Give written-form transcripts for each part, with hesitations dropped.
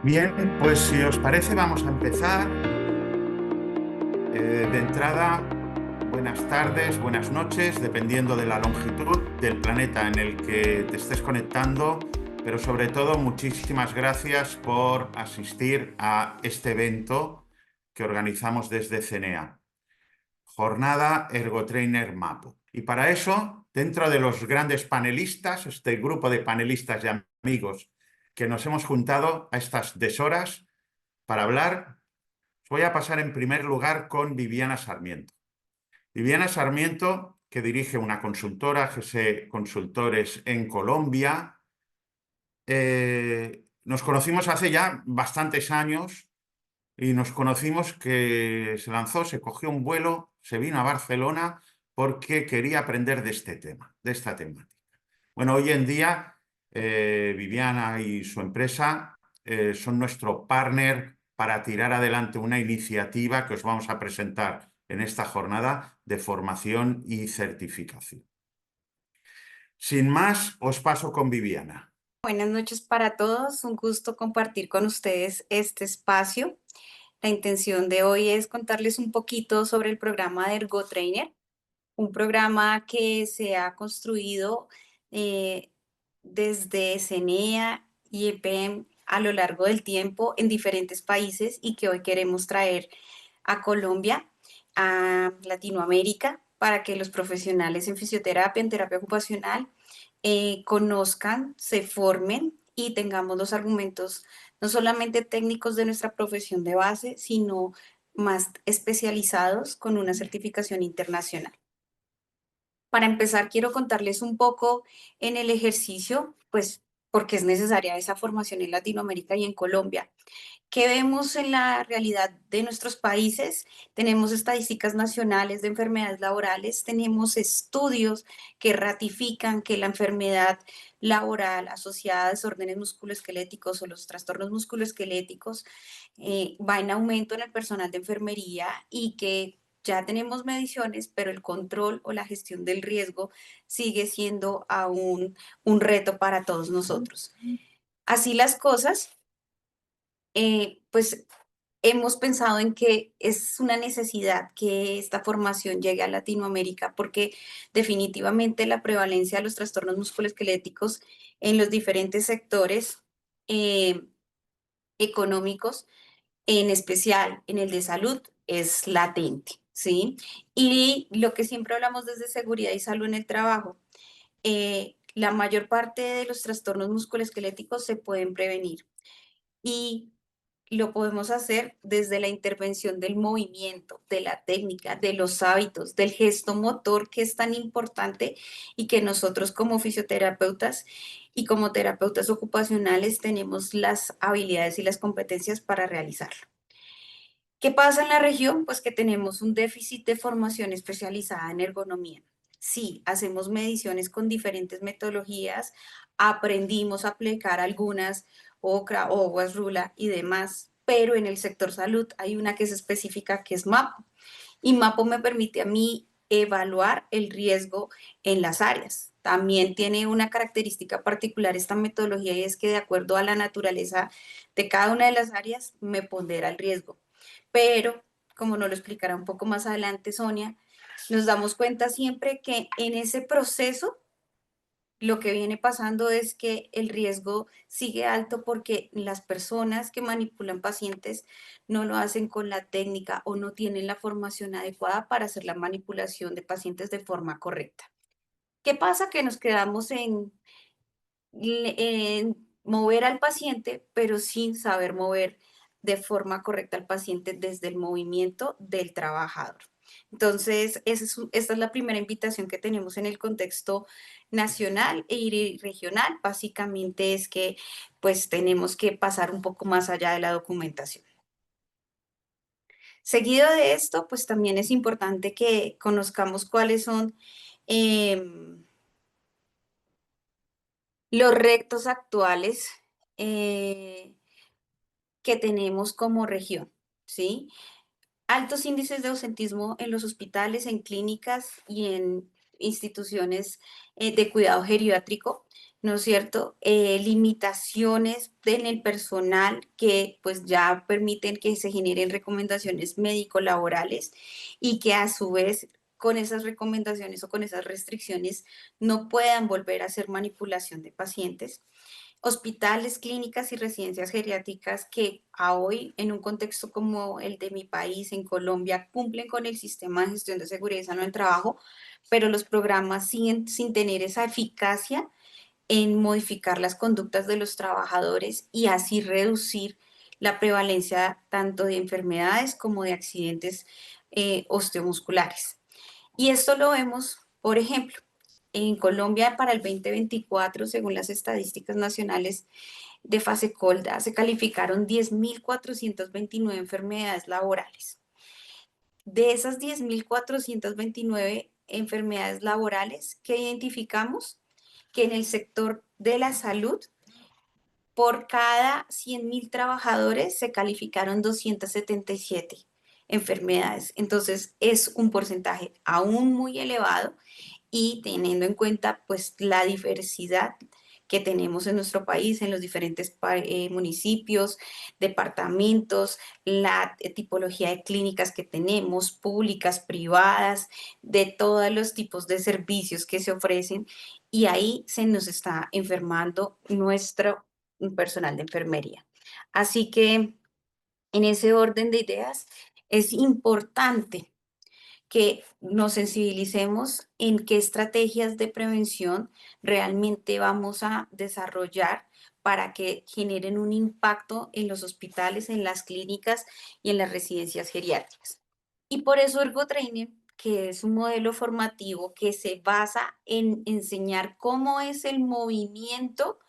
Bien, pues si os parece vamos a empezar. De entrada, buenas tardes, buenas noches, dependiendo de la longitud del planeta en el que te estés conectando, pero sobre todo muchísimas gracias por asistir a este evento que organizamos desde CENEA, Jornada Ergotrainer Mapo. Y para eso, dentro de los grandes panelistas, este grupo de panelistas y amigos que nos hemos juntado a estas deshoras para hablar, voy a pasar en primer lugar con Viviana Sarmiento. Viviana Sarmiento, que dirige una consultora, GC Consultores en Colombia. Nos conocimos hace ya bastantes años y nos conocimos que se lanzó, se cogió un vuelo, se vino a Barcelona porque quería aprender de este tema, de esta temática. Bueno, hoy en día Viviana y su empresa son nuestro partner para tirar adelante una iniciativa que os vamos a presentar en esta jornada de formación y certificación. Sin más, os paso con Viviana. Buenas noches para todos, un gusto compartir con ustedes este espacio. La intención de hoy es contarles un poquito sobre el programa de ErgoTrainer, un programa que se ha construido eh, desde CENEA y EPM a lo largo del tiempo en diferentes países y que hoy queremos traer a Colombia, a Latinoamérica, para que los profesionales en fisioterapia, en terapia ocupacional, conozcan, se formen y tengamos los argumentos no solamente técnicos de nuestra profesión de base, sino más especializados con una certificación internacional. Para empezar, quiero contarles un poco en el ejercicio, pues porque es necesaria esa formación en Latinoamérica y en Colombia. ¿Qué vemos en la realidad de nuestros países? Tenemos estadísticas nacionales de enfermedades laborales, tenemos estudios que ratifican que la enfermedad laboral asociada a desórdenes musculoesqueléticos o los trastornos musculoesqueléticos va en aumento en el personal de enfermería y que ya tenemos mediciones, pero el control o la gestión del riesgo sigue siendo aún un reto para todos nosotros. Así las cosas, pues hemos pensado en que es una necesidad que esta formación llegue a Latinoamérica porque definitivamente la prevalencia de los trastornos musculoesqueléticos en los diferentes sectores eh, económicos, en especial en el de salud, es latente, ¿sí? Y lo que siempre hablamos desde seguridad y salud en el trabajo, la mayor parte de los trastornos musculoesqueléticos se pueden prevenir y lo podemos hacer desde la intervención del movimiento, de la técnica, de los hábitos, del gesto motor que es tan importante y que nosotros como fisioterapeutas y como terapeutas ocupacionales tenemos las habilidades y las competencias para realizarlo. ¿Qué pasa en la región? Pues que tenemos un déficit de formación especializada en ergonomía. Sí, hacemos mediciones con diferentes metodologías, aprendimos a aplicar algunas, OCRA, OWASP, RULA y demás, pero en el sector salud hay una que es específica, que es MAPO. Y MAPO me permite a mí evaluar el riesgo en las áreas. También tiene una característica particular esta metodología y es que de acuerdo a la naturaleza de cada una de las áreas me pondera el riesgo. Pero, como nos lo explicará un poco más adelante Sonia, nos damos cuenta siempre que en ese proceso lo que viene pasando es que el riesgo sigue alto porque las personas que manipulan pacientes no lo hacen con la técnica o no tienen la formación adecuada para hacer la manipulación de pacientes de forma correcta. ¿Qué pasa? Que nos quedamos en mover al paciente, pero sin saber mover de forma correcta al paciente desde el movimiento del trabajador. Entonces, esta es la primera invitación que tenemos en el contexto nacional e regional. Básicamente es que pues tenemos que pasar un poco más allá de la documentación. Seguido de esto, pues también es importante que conozcamos cuáles son em, los retos actuales eh, que tenemos como región, ¿sí? Altos índices de ausentismo en los hospitales, en clínicas y instituciones de cuidado geriátrico, ¿no es cierto? Limitaciones en el personal que pues ya permiten que se generen recomendaciones médico-laborales y que a su vez con esas recomendaciones o con esas restricciones no puedan volver a hacer manipulación de pacientes. Hospitales, clínicas y residencias geriátricas que a hoy, en un contexto como el de mi país, en Colombia, cumplen con el sistema de gestión de seguridad y salud en el trabajo, pero los programas siguen sin tener esa eficacia en modificar las conductas de los trabajadores y así reducir la prevalencia tanto de enfermedades como de accidentes osteomusculares. Y esto lo vemos, por ejemplo, en Colombia para el 2024, según las estadísticas nacionales de FASECOLDA, se calificaron 10.429 enfermedades laborales. De esas 10.429 enfermedades laborales que identificamos, que en el sector de la salud, por cada 100.000 trabajadores se calificaron 277 enfermedades. Entonces, es un porcentaje aún muy elevado y teniendo en cuenta pues la diversidad que tenemos en nuestro país, en los diferentes municipios, departamentos, la tipología de clínicas que tenemos, públicas, privadas, de todos los tipos de servicios que se ofrecen, y ahí se nos está enfermando nuestro personal de enfermería. Así que en ese orden de ideas es importante que nos sensibilicemos en qué estrategias de prevención realmente vamos a desarrollar para que generen un impacto en los hospitales, en las clínicas y en las residencias geriátricas. Y por eso Ergotraining, que es un modelo formativo que se basa en enseñar cómo es el movimiento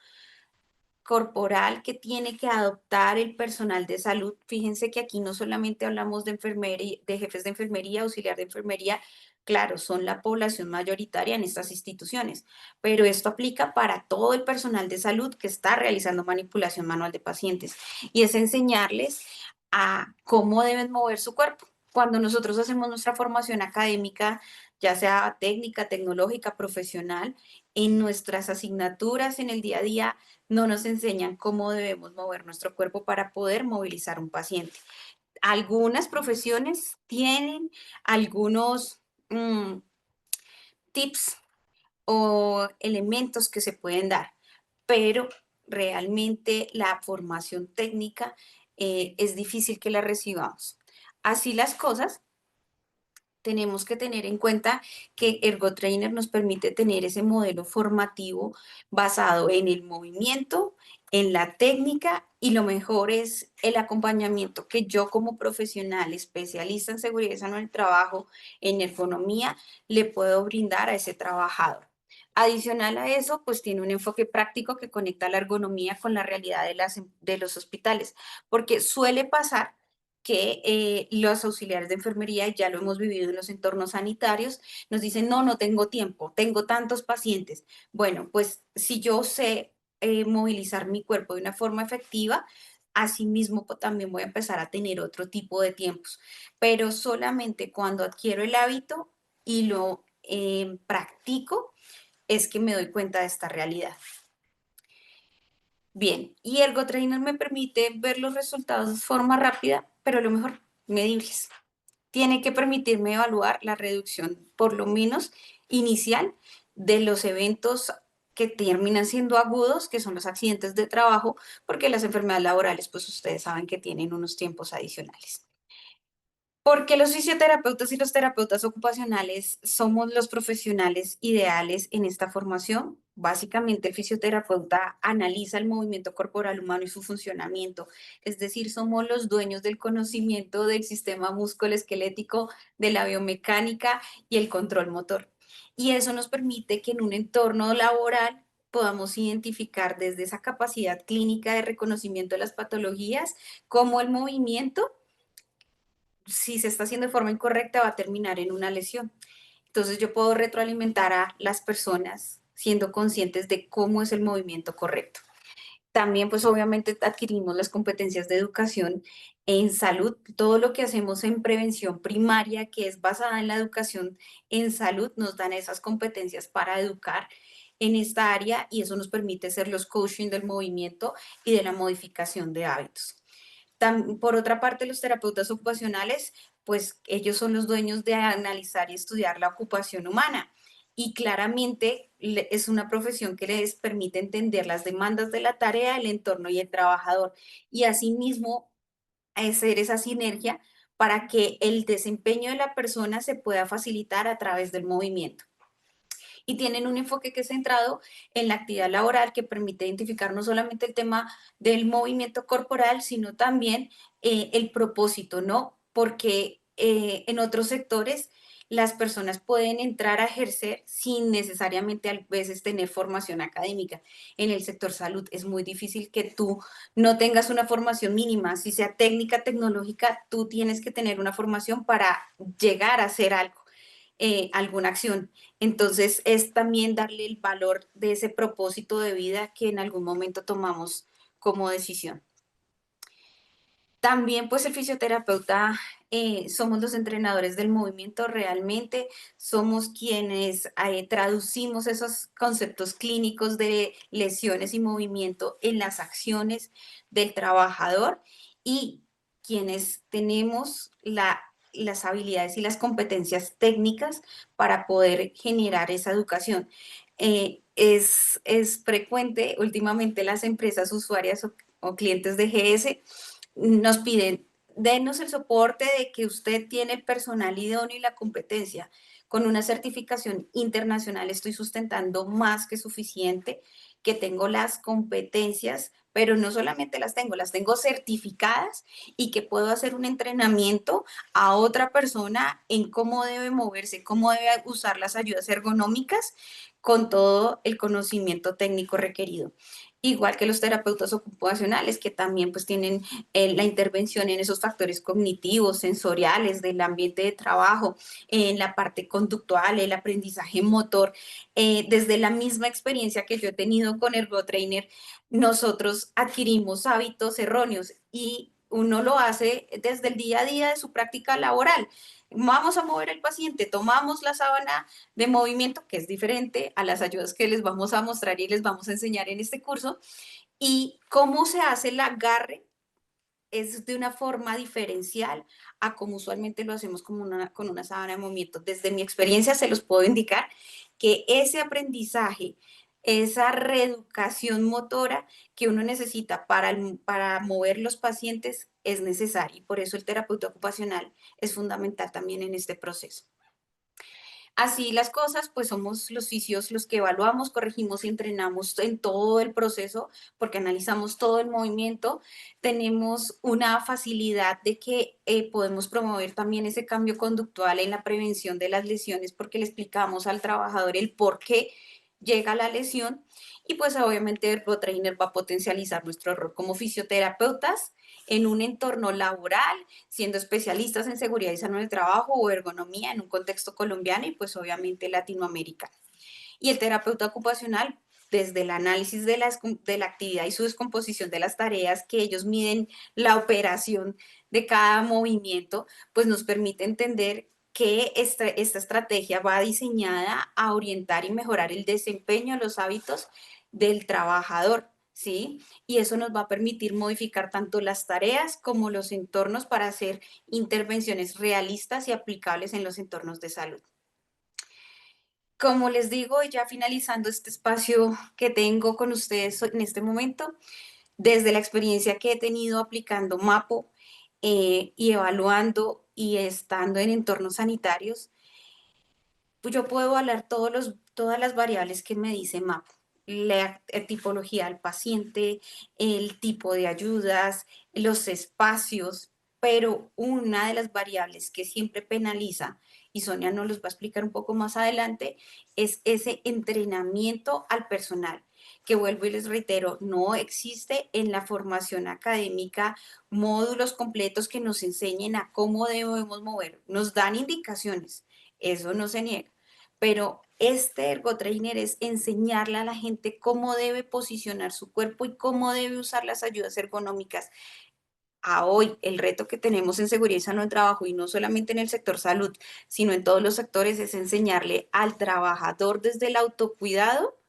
corporal que tiene que adoptar el personal de salud. Fíjense que aquí no solamente hablamos de enfermería, de jefes de enfermería, auxiliar de enfermería, claro, son la población mayoritaria en estas instituciones, pero esto aplica para todo el personal de salud que está realizando manipulación manual de pacientes y es enseñarles a cómo deben mover su cuerpo. Cuando nosotros hacemos nuestra formación académica, ya sea técnica, tecnológica, profesional, en nuestras asignaturas en el día a día, no nos enseñan cómo debemos mover nuestro cuerpo para poder movilizar un paciente. Algunas profesiones tienen algunos tips o elementos que se pueden dar, pero realmente la formación técnica es difícil que la recibamos. Así las cosas, tenemos que tener en cuenta que ErgoTrainer nos permite tener ese modelo formativo basado en el movimiento, en la técnica y lo mejor es el acompañamiento que yo como profesional especialista en seguridad y salud en el trabajo, en ergonomía, le puedo brindar a ese trabajador. Adicional a eso, pues tiene un enfoque práctico que conecta la ergonomía con la realidad de los hospitales, porque suele pasar que los auxiliares de enfermería, ya lo hemos vivido en los entornos sanitarios, nos dicen, no, no tengo tiempo, tengo tantos pacientes. Bueno, pues si yo sé movilizar mi cuerpo de una forma efectiva, asimismo también voy a empezar a tener otro tipo de tiempos, pero solamente cuando adquiero el hábito y lo practico es que me doy cuenta de esta realidad. Bien, y ErgoTrainer me permite ver los resultados de forma rápida, pero lo mejor, medibles. Tiene que permitirme evaluar la reducción, por lo menos inicial, de los eventos que terminan siendo agudos, que son los accidentes de trabajo, porque las enfermedades laborales, pues ustedes saben que tienen unos tiempos adicionales. Porque los fisioterapeutas y los terapeutas ocupacionales somos los profesionales ideales en esta formación. Básicamente, el fisioterapeuta analiza el movimiento corporal humano y su funcionamiento, es decir, somos los dueños del conocimiento del sistema musculoesquelético, de la biomecánica y el control motor. Y eso nos permite que en un entorno laboral podamos identificar desde esa capacidad clínica de reconocimiento de las patologías, como el movimiento si se está haciendo de forma incorrecta, va a terminar en una lesión. Entonces yo puedo retroalimentar a las personas siendo conscientes de cómo es el movimiento correcto. También, pues obviamente adquirimos las competencias de educación en salud. Todo lo que hacemos en prevención primaria, que es basada en la educación en salud, nos dan esas competencias para educar en esta área y eso nos permite ser los coaching del movimiento y de la modificación de hábitos. Por otra parte, los terapeutas ocupacionales, pues ellos son los dueños de analizar y estudiar la ocupación humana. Y claramente es una profesión que les permite entender las demandas de la tarea, el entorno y el trabajador. Y asimismo, hacer esa sinergia para que el desempeño de la persona se pueda facilitar a través del movimiento y tienen un enfoque que es centrado en la actividad laboral que permite identificar no solamente el tema del movimiento corporal, sino también el propósito, ¿no? Porque en otros sectores las personas pueden entrar a ejercer sin necesariamente a veces tener formación académica. En el sector salud es muy difícil que tú no tengas una formación mínima, si sea técnica, tecnológica, tú tienes que tener una formación para llegar a hacer algo, alguna acción. Entonces, es también darle el valor de ese propósito de vida que en algún momento tomamos como decisión. También, pues el fisioterapeuta, somos los entrenadores del movimiento realmente, somos quienes traducimos esos conceptos clínicos de lesiones y movimiento en las acciones del trabajador y quienes tenemos las habilidades y las competencias técnicas para poder generar esa educación. Es frecuente últimamente las empresas usuarias o clientes de GS nos piden, denos el soporte de que usted tiene el personal idóneo y la competencia. Con una certificación internacional estoy sustentando más que suficiente, que tengo las competencias, pero no solamente las tengo certificadas y que puedo hacer un entrenamiento a otra persona en cómo debe moverse, cómo debe usar las ayudas ergonómicas con todo el conocimiento técnico requerido. Igual que los terapeutas ocupacionales, que también pues tienen la intervención en esos factores cognitivos, sensoriales, del ambiente de trabajo, en la parte conductual, el aprendizaje motor. Desde la misma experiencia que yo he tenido con ErgoTrainer, nosotros adquirimos hábitos erróneos y uno lo hace desde el día a día de su práctica laboral. Vamos a mover al paciente, tomamos la sábana de movimiento, que es diferente a las ayudas que les vamos a mostrar y les vamos a enseñar en este curso, y cómo se hace el agarre es de una forma diferencial a como usualmente lo hacemos con una sábana de movimiento. Desde mi experiencia se los puedo indicar que ese aprendizaje, esa reeducación motora que uno necesita para mover los pacientes es necesario y por eso el terapeuta ocupacional es fundamental también en este proceso. Así las cosas, pues somos los fisios los que evaluamos, corregimos y entrenamos en todo el proceso, porque analizamos todo el movimiento. Tenemos una facilidad de que podemos promover también ese cambio conductual en la prevención de las lesiones, porque le explicamos al trabajador el por qué llega la lesión. Y pues obviamente el ProTrainer va a potencializar nuestro rol como fisioterapeutas en un entorno laboral, siendo especialistas en seguridad y salud en el trabajo o ergonomía en un contexto colombiano y pues obviamente latinoamericano. Y el terapeuta ocupacional, desde el análisis de la actividad y su descomposición de las tareas que ellos miden la operación de cada movimiento, pues nos permite entender que esta estrategia va diseñada a orientar y mejorar el desempeño, los hábitos del trabajador, ¿sí? Y eso nos va a permitir modificar tanto las tareas como los entornos para hacer intervenciones realistas y aplicables en los entornos de salud. Como les digo, ya finalizando este espacio que tengo con ustedes en este momento, desde la experiencia que he tenido aplicando MAPO y evaluando y estando en entornos sanitarios, pues yo puedo evaluar todas las variables que me dice MAPO. La tipología del paciente, el tipo de ayudas, los espacios, pero una de las variables que siempre penaliza, y Sonia nos los va a explicar un poco más adelante, es ese entrenamiento al personal, que vuelvo y les reitero, no existe en la formación académica módulos completos que nos enseñen a cómo debemos mover. Nos dan indicaciones, eso no se niega, pero Este ergotrainer es enseñarle a la gente cómo debe posicionar su cuerpo y cómo debe usar las ayudas ergonómicas. A hoy, el reto que tenemos en seguridad y salud en trabajo, y no solamente en el sector salud, sino en todos los sectores, es enseñarle al trabajador desde el autocuidado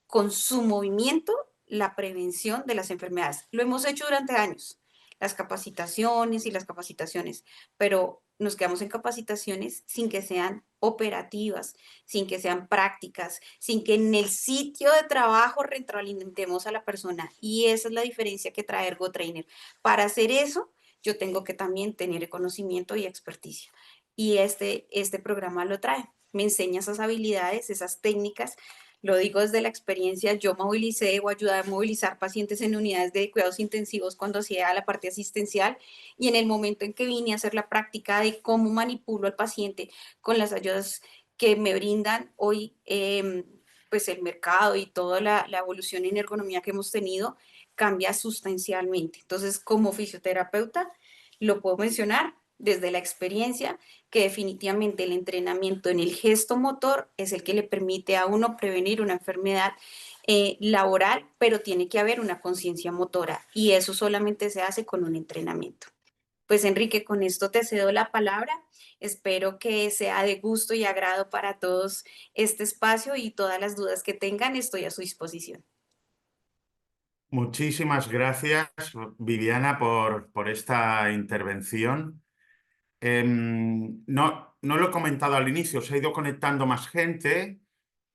con su movimiento la prevención de las enfermedades. Lo hemos hecho durante años, las capacitaciones, pero nos quedamos en capacitaciones sin que sean operativas, sin que sean prácticas, sin que en el sitio de trabajo retroalimentemos a la persona. Y esa es la diferencia que trae ErgoTrainer. Para hacer eso, yo tengo que también tener conocimiento y experticia. Y este programa lo trae. Me enseña esas habilidades, esas técnicas. Lo digo desde la experiencia, yo movilicé o ayudé a movilizar pacientes en unidades de cuidados intensivos cuando hacía la parte asistencial, y en el momento en que vine a hacer la práctica de cómo manipulo al paciente con las ayudas que me brindan hoy, pues el mercado y toda la evolución en ergonomía que hemos tenido cambia sustancialmente. Entonces, como fisioterapeuta, lo puedo mencionar desde la experiencia que definitivamente el entrenamiento en el gesto motor es el que le permite a uno prevenir una enfermedad laboral, pero tiene que haber una conciencia motora y eso solamente se hace con un entrenamiento. Pues Enrique, con esto te cedo la palabra. Espero que sea de gusto y agrado para todos este espacio, y todas las dudas que tengan estoy a su disposición. Muchísimas gracias, Viviana, por esta intervención. No lo he comentado al inicio, se ha ido conectando más gente.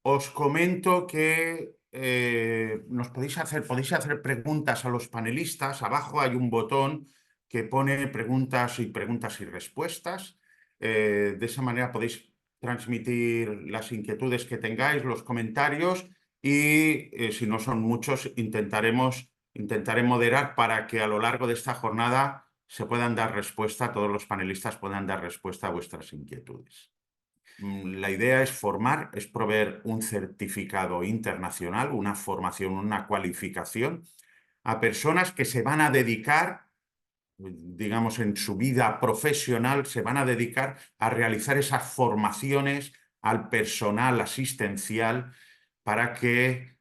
Os comento que podéis hacer preguntas a los panelistas. Abajo hay un botón que pone preguntas y respuestas. De esa manera podéis transmitir las inquietudes que tengáis, los comentarios, y si no son muchos, intentaré moderar para que a lo largo de esta jornada se puedan dar respuesta, todos los panelistas puedan dar respuesta a vuestras inquietudes. La idea es formar, es proveer un certificado internacional, una formación, una cualificación a personas que se van a dedicar, digamos, en su vida profesional, se van a dedicar a realizar esas formaciones al personal asistencial para que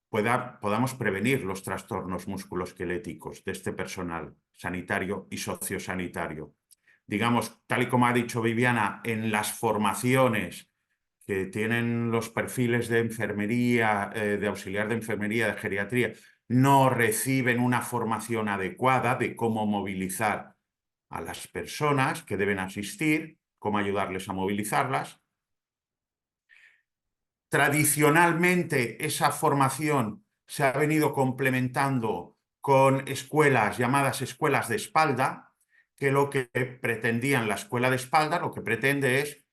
podamos prevenir los trastornos musculoesqueléticos de este personal sanitario y sociosanitario. Digamos, tal y como ha dicho Viviana, en las formaciones que tienen los perfiles de enfermería, de auxiliar de enfermería, de geriatría, no reciben una formación adecuada de cómo movilizar a las personas que deben asistir, cómo ayudarles a movilizarlas. Tradicionalmente, esa formación se ha venido complementando con escuelas llamadas escuelas de espalda, que lo que pretendían la escuela de espalda, lo que pretende es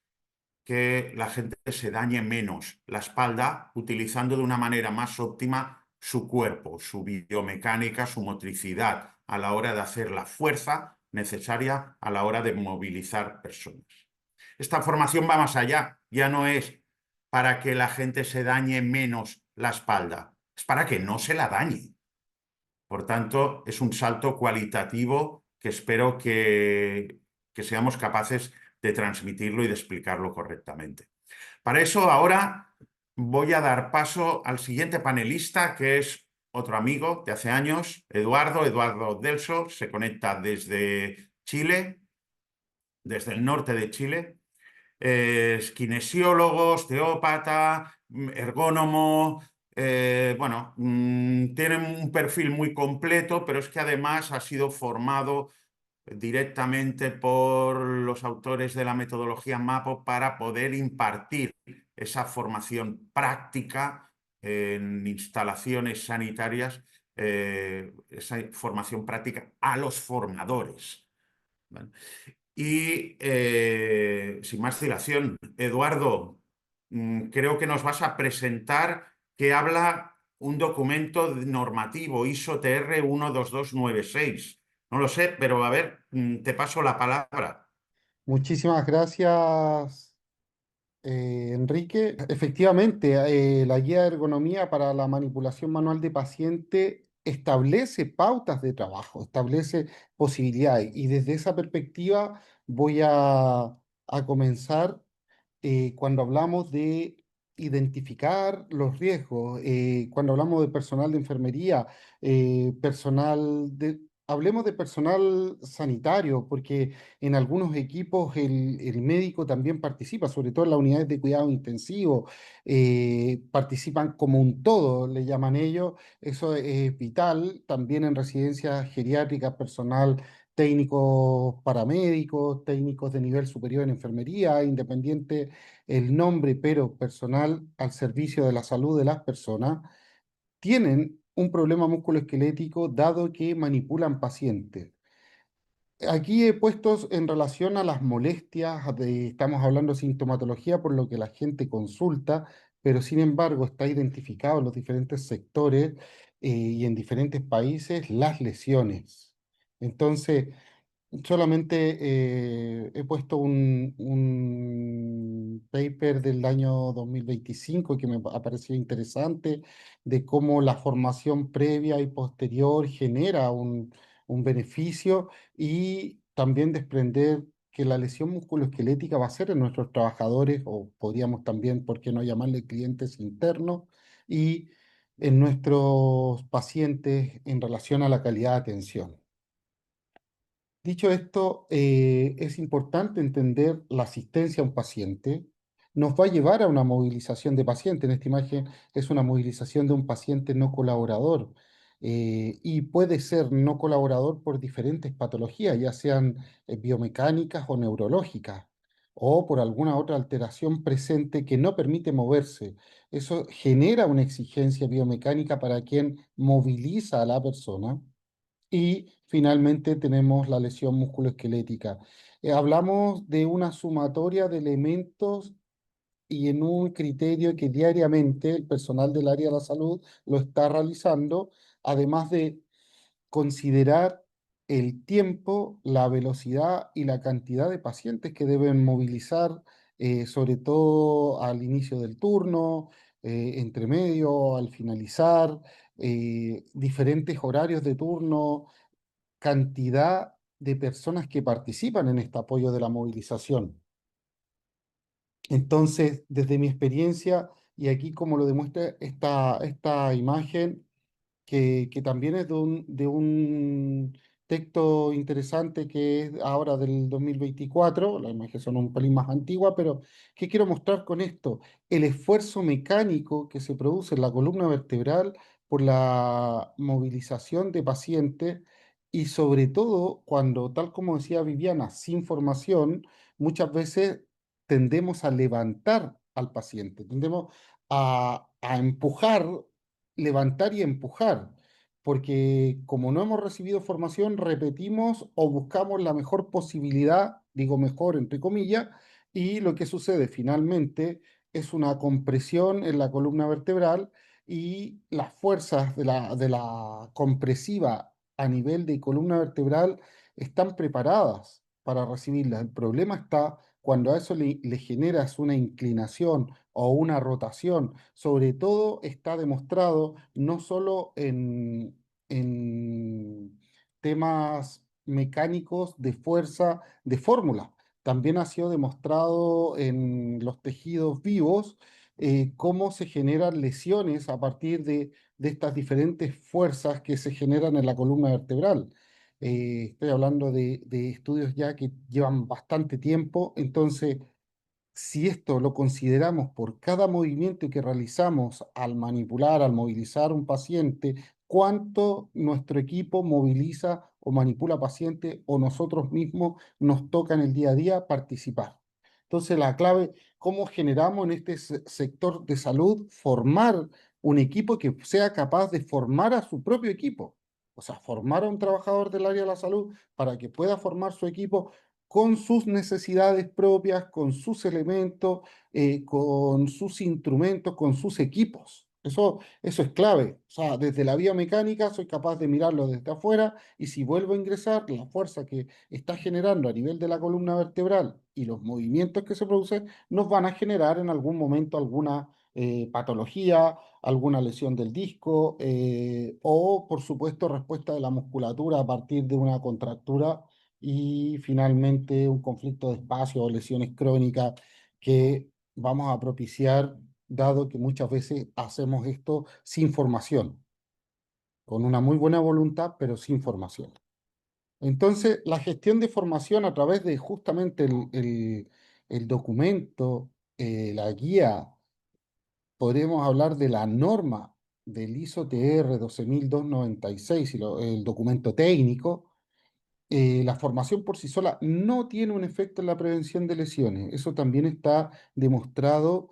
que la gente se dañe menos la espalda utilizando de una manera más óptima su cuerpo, su biomecánica, su motricidad a la hora de hacer la fuerza necesaria a la hora de movilizar personas. Esta formación va más allá, ya no es para que la gente se dañe menos la espalda, es para que no se la dañe. Por tanto, es un salto cualitativo que espero que seamos capaces de transmitirlo y de explicarlo correctamente. Para eso, ahora voy a dar paso al siguiente panelista, que es otro amigo de hace años, Eduardo Delso, se conecta desde Chile, desde el norte de Chile. Es kinesiólogo, osteópata, ergónomo, bueno, tiene un perfil muy completo, pero es que además ha sido formado directamente por los autores de la metodología MAPO para poder impartir esa formación práctica en instalaciones sanitarias, esa formación práctica a los formadores. ¿Vale? Y sin más dilación, Eduardo, creo que nos vas a presentar que habla un documento normativo ISO TR 12296. No lo sé, pero a ver, te paso la palabra. Muchísimas gracias, Enrique. Efectivamente, la guía de ergonomía para la manipulación manual de paciente establece pautas de trabajo, establece posibilidades y desde esa perspectiva voy a comenzar cuando hablamos de identificar los riesgos, cuando hablamos de personal de enfermería, hablemos de personal sanitario, porque en algunos equipos el médico también participa, sobre todo en las unidades de cuidado intensivo, participan como un todo, le llaman ellos, eso es vital, también en residencias geriátricas, personal técnicos paramédicos, técnicos de nivel superior en enfermería, independiente el nombre, pero personal al servicio de la salud de las personas, tienen un problema musculoesquelético dado que manipulan pacientes. Aquí he puesto en relación a las molestias, estamos hablando de sintomatología por lo que la gente consulta, pero sin embargo está identificado en los diferentes sectores y en diferentes países las lesiones. Entonces, solamente he puesto un paper del año 2025 que me ha parecido interesante de cómo la formación previa y posterior genera un beneficio y también desprender que la lesión musculoesquelética va a ser en nuestros trabajadores o podríamos también, ¿por qué no llamarle clientes internos? Y en nuestros pacientes en relación a la calidad de atención. Dicho esto, es importante entender la asistencia a un paciente. Nos va a llevar a una movilización de paciente. En esta imagen es una movilización de un paciente no colaborador y puede ser no colaborador por diferentes patologías, ya sean biomecánicas o neurológicas, o por alguna otra alteración presente que no permite moverse. Eso genera una exigencia biomecánica para quien moviliza a la persona y finalmente tenemos la lesión musculoesquelética. Hablamos de una sumatoria de elementos y en un criterio que diariamente el personal del área de la salud lo está realizando, además de considerar el tiempo, la velocidad y la cantidad de pacientes que deben movilizar, sobre todo al inicio del turno, entre medio, al finalizar, diferentes horarios de turno, cantidad de personas que participan en este apoyo de la movilización. Entonces, desde mi experiencia, y aquí como lo demuestra esta imagen, que también es de un texto interesante que es ahora del 2024, las imágenes son un pelín más antiguas, pero ¿qué quiero mostrar con esto? El esfuerzo mecánico que se produce en la columna vertebral por la movilización de pacientes y sobre todo cuando, tal como decía Viviana, sin formación, muchas veces tendemos a levantar al paciente, tendemos a empujar, levantar y empujar, porque como no hemos recibido formación, repetimos o buscamos la mejor posibilidad, digo mejor entre comillas, y lo que sucede finalmente es una compresión en la columna vertebral y las fuerzas de la compresiva a nivel de columna vertebral están preparadas para recibirlas. El problema está cuando a eso le generas una inclinación o una rotación. Sobre todo está demostrado no solo en temas mecánicos de fuerza, de fórmula, también ha sido demostrado en los tejidos vivos cómo se generan lesiones a partir de estas diferentes fuerzas que se generan en la columna vertebral. Estoy hablando de estudios ya que llevan bastante tiempo, entonces si esto lo consideramos por cada movimiento que realizamos al manipular, al movilizar un paciente, cuánto nuestro equipo moviliza o manipula paciente o nosotros mismos nos toca en el día a día participar. Entonces la clave, ¿cómo generamos en este sector de salud formar un equipo que sea capaz de formar a su propio equipo? O sea, formar a un trabajador del área de la salud para que pueda formar su equipo con sus necesidades propias, con sus elementos, con sus instrumentos, con sus equipos. Eso es clave. O sea, desde la biomecánica soy capaz de mirarlo desde afuera y si vuelvo a ingresar, la fuerza que está generando a nivel de la columna vertebral y los movimientos que se producen nos van a generar en algún momento alguna patología, alguna lesión del disco o, por supuesto, respuesta de la musculatura a partir de una contractura y finalmente un conflicto de espacio o lesiones crónicas que vamos a propiciar, dado que muchas veces hacemos esto sin formación, con una muy buena voluntad, pero sin formación. Entonces, la gestión de formación a través de justamente el documento, la guía, podríamos hablar de la norma del ISO TR 12296 y el documento técnico. La formación por sí sola no tiene un efecto en la prevención de lesiones. Eso también está demostrado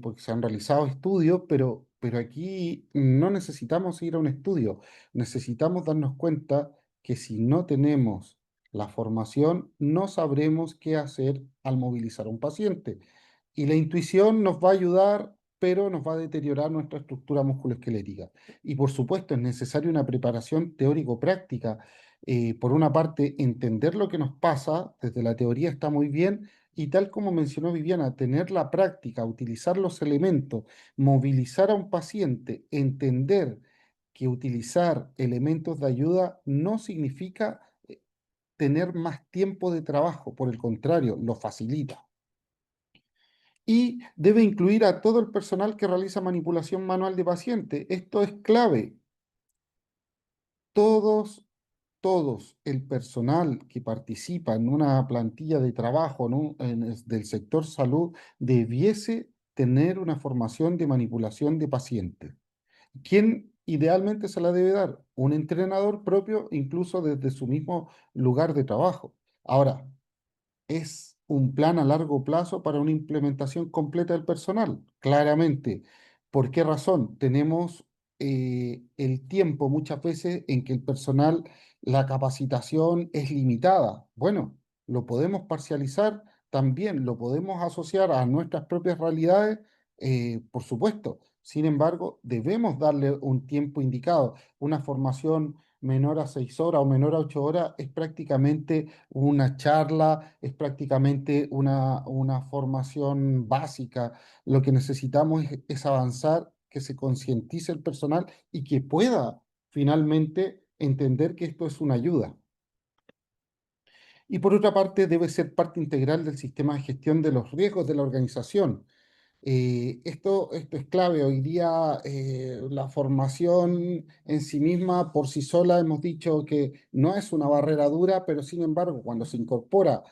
porque se han realizado estudios, pero aquí no necesitamos ir a un estudio. Necesitamos darnos cuenta que si no tenemos la formación, no sabremos qué hacer al movilizar a un paciente. Y la intuición nos va a ayudar, pero nos va a deteriorar nuestra estructura musculoesquelética. Y por supuesto, es necesaria una preparación teórico-práctica. Por una parte, entender lo que nos pasa desde la teoría está muy bien y tal como mencionó Viviana, tener la práctica, utilizar los elementos, movilizar a un paciente, entender que utilizar elementos de ayuda no significa tener más tiempo de trabajo, por el contrario, lo facilita. Y debe incluir a todo el personal que realiza manipulación manual de paciente. Esto es clave. Todos el personal que participa en una plantilla de trabajo del sector salud debiese tener una formación de manipulación de pacientes. ¿Quién idealmente se la debe dar? Un entrenador propio, incluso desde su mismo lugar de trabajo. Ahora, es un plan a largo plazo para una implementación completa del personal, claramente. ¿Por qué razón? Tenemos el tiempo muchas veces en que el personal, la capacitación es limitada. Bueno, lo podemos parcializar también, lo podemos asociar a nuestras propias realidades, por supuesto. Sin embargo, debemos darle un tiempo indicado. Una formación menor a 6 horas o menor a 8 horas es prácticamente una charla, es prácticamente una formación básica. Lo que necesitamos es avanzar, que se concientice el personal y que pueda finalmente entender que esto es una ayuda. Y por otra parte, debe ser parte integral del sistema de gestión de los riesgos de la organización. Esto es clave. Hoy día la formación en sí misma, por sí sola, hemos dicho que no es una barrera dura, pero sin embargo, cuando se incorpora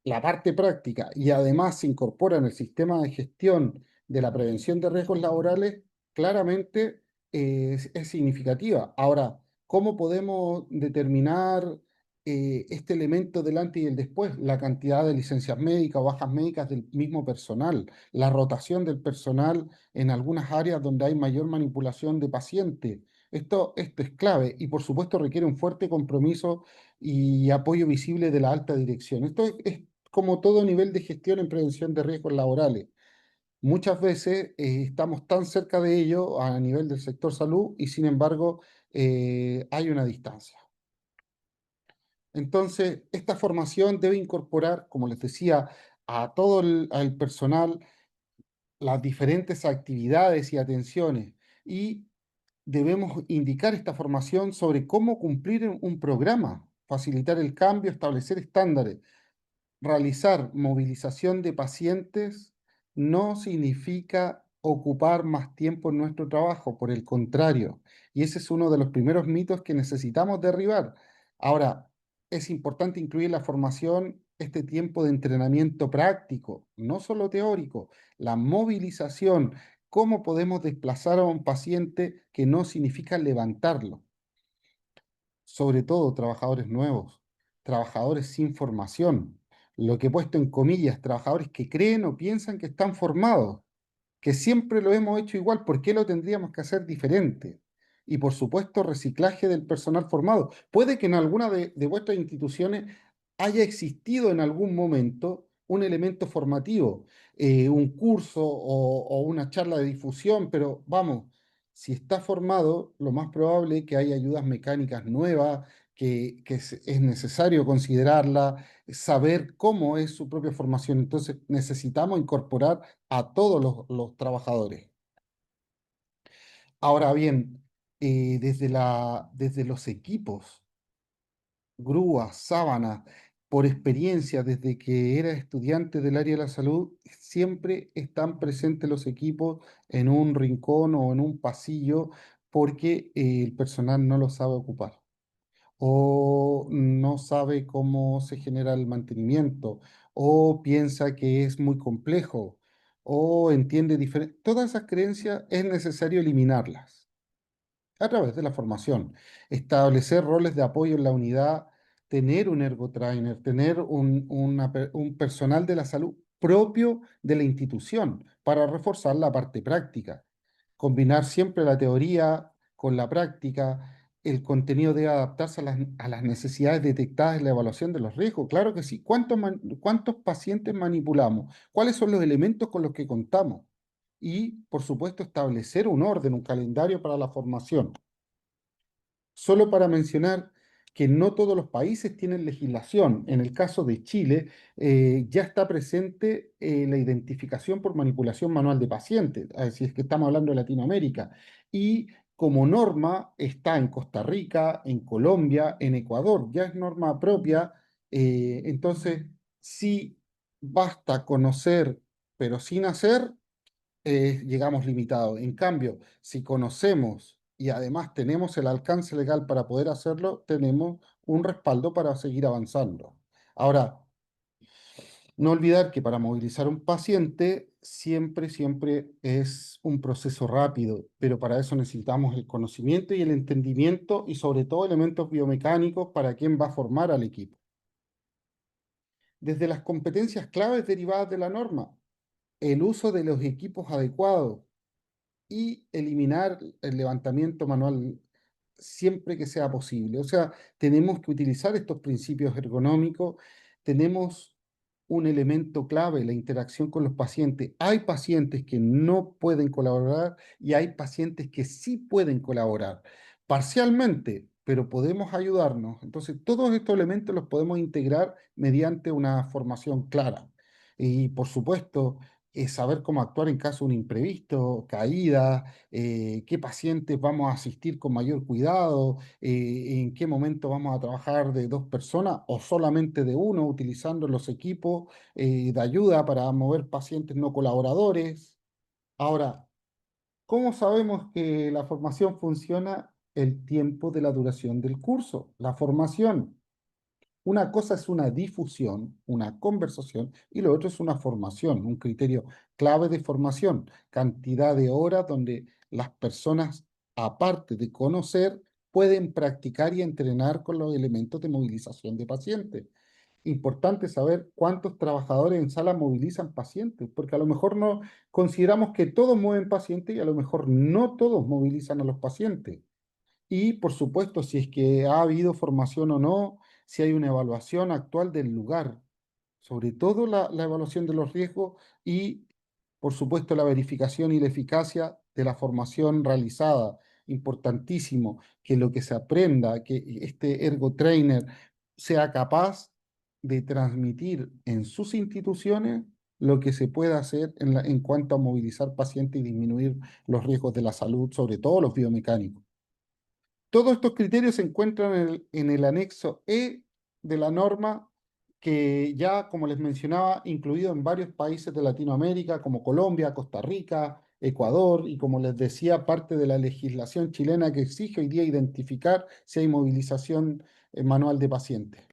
la parte práctica y además se incorpora en el sistema de gestión de la prevención de riesgos laborales, claramente es significativa. Ahora, ¿cómo podemos determinar este elemento del antes y el después? La cantidad de licencias médicas o bajas médicas del mismo personal, la rotación del personal en algunas áreas donde hay mayor manipulación de pacientes. Esto es clave y por supuesto requiere un fuerte compromiso y apoyo visible de la alta dirección. Esto es como todo nivel de gestión en prevención de riesgos laborales. Muchas veces estamos tan cerca de ello a nivel del sector salud y sin embargo hay una distancia. Entonces, esta formación debe incorporar, como les decía, a todo al personal las diferentes actividades y atenciones y debemos indicar esta formación sobre cómo cumplir un programa, facilitar el cambio, establecer estándares. Realizar movilización de pacientes no significa ocupar más tiempo en nuestro trabajo, por el contrario. Y ese es uno de los primeros mitos que necesitamos derribar. Ahora, es importante incluir en la formación este tiempo de entrenamiento práctico, no solo teórico, la movilización, cómo podemos desplazar a un paciente que no significa levantarlo, sobre todo trabajadores nuevos, trabajadores sin formación, lo que he puesto en comillas, trabajadores que creen o piensan que están formados, que siempre lo hemos hecho igual, ¿por qué lo tendríamos que hacer diferente? Y por supuesto, reciclaje del personal formado. Puede que en alguna de vuestras instituciones haya existido en algún momento un elemento formativo, un curso o una charla de difusión, pero vamos, si está formado, lo más probable es que haya ayudas mecánicas nuevas, que es necesario considerarla, saber cómo es su propia formación. Entonces necesitamos incorporar a todos los trabajadores. Ahora bien, desde los equipos, grúas, sábanas, por experiencia, desde que era estudiante del área de la salud, siempre están presentes los equipos en un rincón o en un pasillo porque el personal no lo sabe ocupar o no sabe cómo se genera el mantenimiento, o piensa que es muy complejo, o entiende diferente. Todas esas creencias es necesario eliminarlas a través de la formación, establecer roles de apoyo en la unidad, tener un ergotrainer, tener un personal de la salud propio de la institución para reforzar la parte práctica. Combinar siempre la teoría con la práctica. El contenido debe adaptarse a las necesidades detectadas en la evaluación de los riesgos. Claro que sí. ¿Cuántos pacientes manipulamos? ¿Cuáles son los elementos con los que contamos? Y, por supuesto, establecer un orden, un calendario para la formación. Solo para mencionar que no todos los países tienen legislación. En el caso de Chile, ya está presente la identificación por manipulación manual de pacientes, si es que estamos hablando de Latinoamérica. Y como norma está en Costa Rica, en Colombia, en Ecuador, ya es norma propia. Entonces, sí basta conocer, pero sin hacer, llegamos limitados. En cambio, si conocemos y además tenemos el alcance legal para poder hacerlo, tenemos un respaldo para seguir avanzando. Ahora, no olvidar que para movilizar un paciente siempre es un proceso rápido, pero para eso necesitamos el conocimiento y el entendimiento y sobre todo elementos biomecánicos para quien va a formar al equipo. Desde las competencias claves derivadas de la norma, el uso de los equipos adecuados, y eliminar el levantamiento manual siempre que sea posible. O sea, tenemos que utilizar estos principios ergonómicos, tenemos un elemento clave, la interacción con los pacientes. Hay pacientes que no pueden colaborar y hay pacientes que sí pueden colaborar, parcialmente, pero podemos ayudarnos. Entonces, todos estos elementos los podemos integrar mediante una formación clara. Y, por supuesto, saber cómo actuar en caso de un imprevisto, caída, qué pacientes vamos a asistir con mayor cuidado, en qué momento vamos a trabajar de dos personas o solamente de uno, utilizando los equipos de ayuda para mover pacientes no colaboradores. Ahora, ¿cómo sabemos que la formación funciona? El tiempo de la duración del curso, la formación. Una cosa es una difusión, una conversación, y lo otro es una formación, un criterio clave de formación, cantidad de horas donde las personas, aparte de conocer, pueden practicar y entrenar con los elementos de movilización de pacientes. Importante saber cuántos trabajadores en sala movilizan pacientes, porque a lo mejor no consideramos que todos mueven pacientes y a lo mejor no todos movilizan a los pacientes. Y por supuesto, si es que ha habido formación o no, si hay una evaluación actual del lugar, sobre todo la evaluación de los riesgos y por supuesto la verificación y la eficacia de la formación realizada. Importantísimo que lo que se aprenda, que este ergo trainer sea capaz de transmitir en sus instituciones lo que se pueda hacer en cuanto a movilizar pacientes y disminuir los riesgos de la salud, sobre todo los biomecánicos. Todos estos criterios se encuentran en el anexo E de la norma que ya, como les mencionaba, incluido en varios países de Latinoamérica como Colombia, Costa Rica, Ecuador y, como les decía, parte de la legislación chilena que exige hoy día identificar si hay movilización manual de pacientes.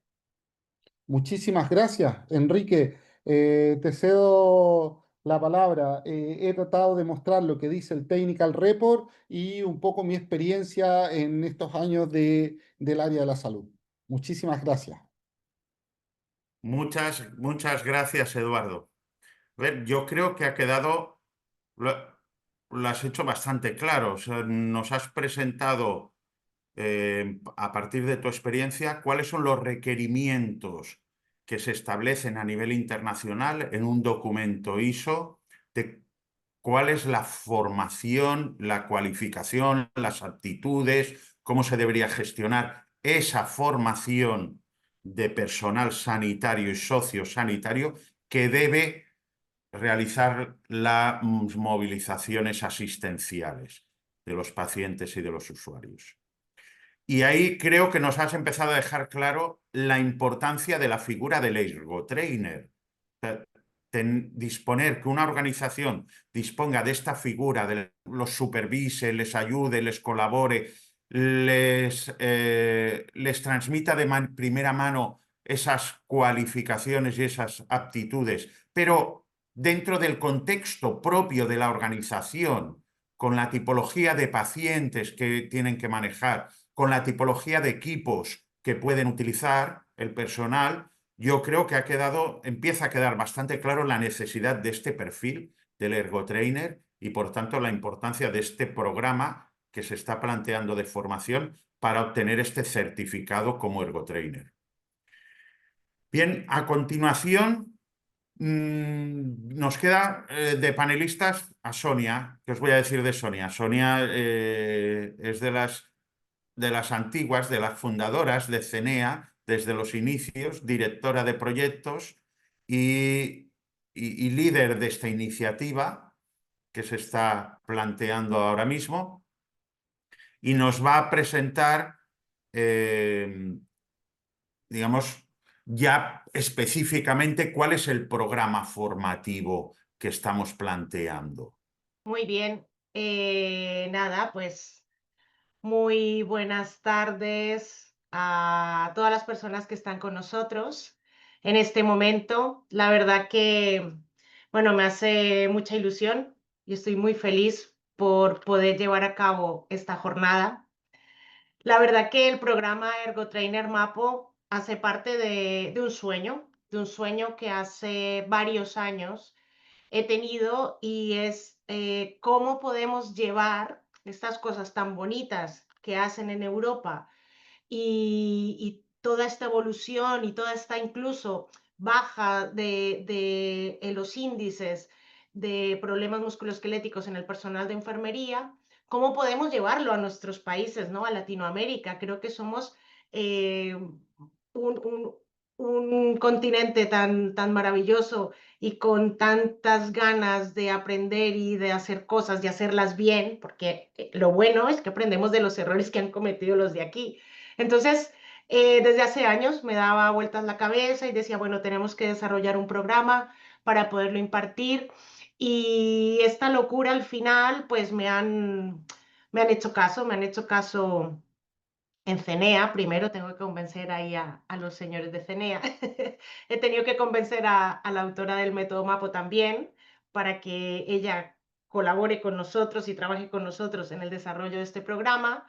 Muchísimas gracias, Enrique. Te cedo la palabra. He tratado de mostrar lo que dice el Technical Report y un poco mi experiencia en estos años del área de la salud. Muchísimas gracias. Muchas gracias, Eduardo. A ver, yo creo que ha quedado, lo, lo has hecho bastante claro. O sea, nos has presentado, a partir de tu experiencia, cuáles son los requerimientos que se establecen a nivel internacional en un documento ISO, de cuál es la formación, la cualificación, las aptitudes, cómo se debería gestionar esa formación de personal sanitario y sociosanitario que debe realizar las movilizaciones asistenciales de los pacientes y de los usuarios. Y ahí creo que nos has empezado a dejar claro la importancia de la figura del ergotrainer. O sea, disponer que una organización disponga de esta figura, los supervise, les ayude, les colabore, les transmita de primera mano esas cualificaciones y esas aptitudes, pero dentro del contexto propio de la organización, con la tipología de pacientes que tienen que manejar, con la tipología de equipos que pueden utilizar el personal, yo creo que empieza a quedar bastante claro la necesidad de este perfil del ergotrainer y por tanto la importancia de este programa que se está planteando de formación para obtener este certificado como ergotrainer. Bien, a continuación nos queda de panelistas a Sonia. ¿Qué os voy a decir de Sonia? Sonia es de las antiguas, de las fundadoras de CENEA, desde los inicios, directora de proyectos y líder de esta iniciativa que se está planteando ahora mismo, y nos va a presentar, digamos, ya específicamente cuál es el programa formativo que estamos planteando. Muy bien. Nada, pues muy buenas tardes a todas las personas que están con nosotros en este momento. La verdad que, bueno, me hace mucha ilusión y estoy muy feliz por poder llevar a cabo esta jornada. La verdad que el programa ErgoTrainer Mapo hace parte de un sueño que hace varios años he tenido y es cómo podemos llevar estas cosas tan bonitas que hacen en Europa y toda esta evolución y toda esta incluso baja de los índices de problemas musculoesqueléticos en el personal de enfermería, cómo podemos llevarlo a nuestros países, ¿no? A Latinoamérica. Creo que somos un, un, un continente tan maravilloso y con tantas ganas de aprender y de hacer cosas, de hacerlas bien, porque lo bueno es que aprendemos de los errores que han cometido los de aquí. Entonces, desde hace años me daba vueltas la cabeza y decía, bueno, tenemos que desarrollar un programa para poderlo impartir. Y esta locura al final, pues me han hecho caso en CENEA. Primero tengo que convencer ahí a los señores de CENEA. He tenido que convencer a la autora del método MAPO también para que ella colabore con nosotros y trabaje con nosotros en el desarrollo de este programa.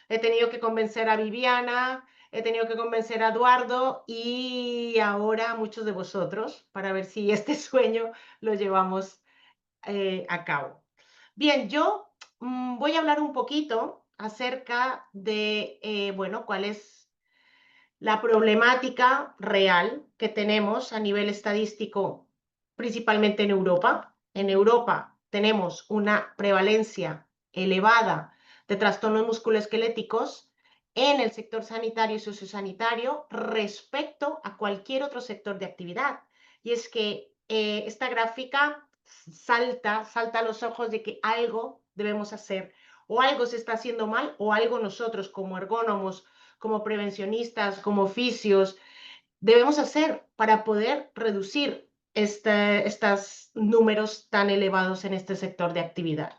He tenido que convencer a Viviana, he tenido que convencer a Eduardo y ahora a muchos de vosotros para ver si este sueño lo llevamos a cabo. Bien, yo voy a hablar un poquito acerca de, bueno, cuál es la problemática real que tenemos a nivel estadístico, principalmente en Europa. En Europa tenemos una prevalencia elevada de trastornos musculoesqueléticos en el sector sanitario y sociosanitario respecto a cualquier otro sector de actividad. Y es que esta gráfica salta a los ojos de que algo debemos hacer, o algo se está haciendo mal, o algo nosotros como ergónomos, como prevencionistas, como fisios, debemos hacer para poder reducir estos números tan elevados en este sector de actividad.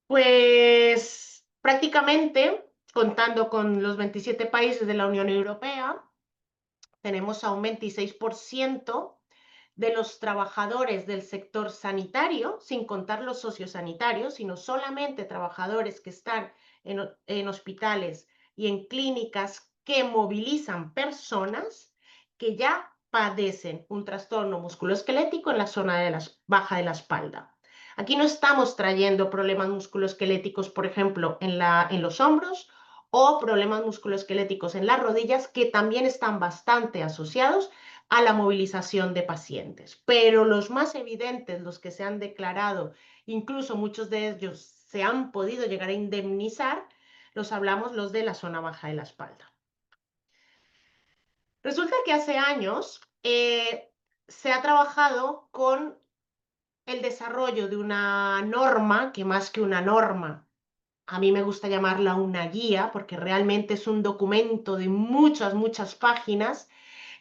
Pues prácticamente, contando con los 27 países de la Unión Europea, tenemos a un 26% de los trabajadores del sector sanitario, sin contar los sociosanitarios, sino solamente trabajadores que están en hospitales y en clínicas que movilizan personas que ya padecen un trastorno musculoesquelético en la zona baja de la espalda. Aquí no estamos trayendo problemas musculoesqueléticos, por ejemplo, en los hombros o problemas musculoesqueléticos en las rodillas, que también están bastante asociados a la movilización de pacientes. Pero los más evidentes, los que se han declarado, incluso muchos de ellos se han podido llegar a indemnizar, los de la zona baja de la espalda. Resulta que hace años se ha trabajado con el desarrollo de una norma, que más que una norma, a mí me gusta llamarla una guía, porque realmente es un documento de muchas, muchas páginas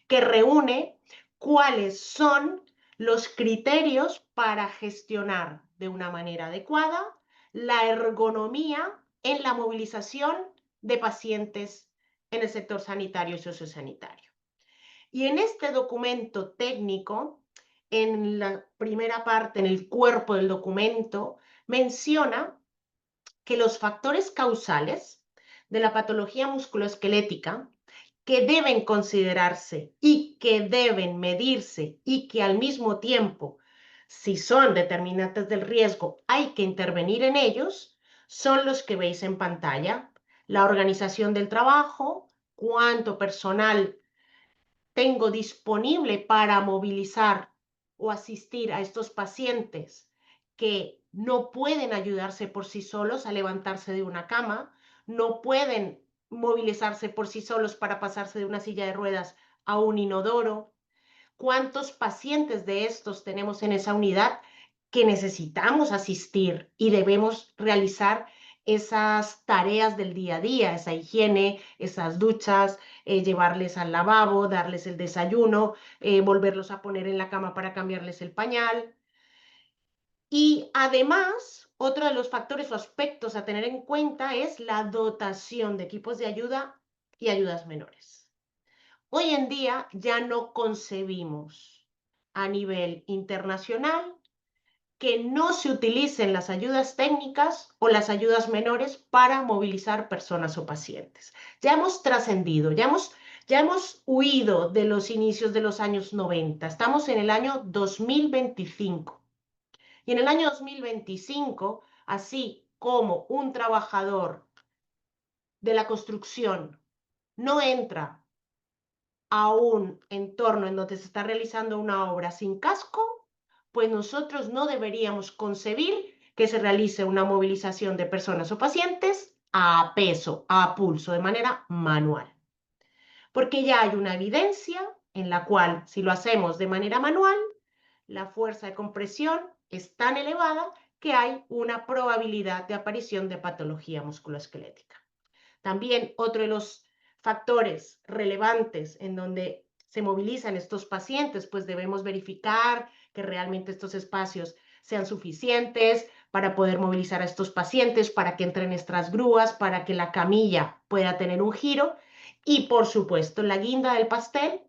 que reúne cuáles son los criterios para gestionar de una manera adecuada la ergonomía en la movilización de pacientes en el sector sanitario y sociosanitario. Y en este documento técnico, en la primera parte, en el cuerpo del documento, menciona que los factores causales de la patología musculoesquelética que deben considerarse y que deben medirse y que al mismo tiempo, si son determinantes del riesgo, hay que intervenir en ellos, son los que veis en pantalla. La organización del trabajo, cuánto personal tengo disponible para movilizar o asistir a estos pacientes que no pueden ayudarse por sí solos a levantarse de una cama, no pueden movilizarse por sí solos para pasarse de una silla de ruedas a un inodoro. ¿Cuántos pacientes de estos tenemos en esa unidad que necesitamos asistir y debemos realizar esas tareas del día a día, esa higiene, esas duchas, llevarles al lavabo, darles el desayuno, volverlos a poner en la cama para cambiarles el pañal? Y además, otro de los factores o aspectos a tener en cuenta es la dotación de equipos de ayuda y ayudas menores. Hoy en día ya no concebimos a nivel internacional que no se utilicen las ayudas técnicas o las ayudas menores para movilizar personas o pacientes. Ya hemos trascendido, ya hemos huido de los inicios de los años 90. Estamos en el año 2025. Y en el año 2025, así como un trabajador de la construcción no entra a un entorno en donde se está realizando una obra sin casco, pues nosotros no deberíamos concebir que se realice una movilización de personas o pacientes a peso, a pulso, de manera manual. Porque ya hay una evidencia en la cual, si lo hacemos de manera manual, la fuerza de compresión es tan elevada que hay una probabilidad de aparición de patología musculoesquelética. También otro de los factores relevantes en donde se movilizan estos pacientes, pues debemos verificar que realmente estos espacios sean suficientes para poder movilizar a estos pacientes, para que entren nuestras grúas, para que la camilla pueda tener un giro. Y por supuesto, la guinda del pastel,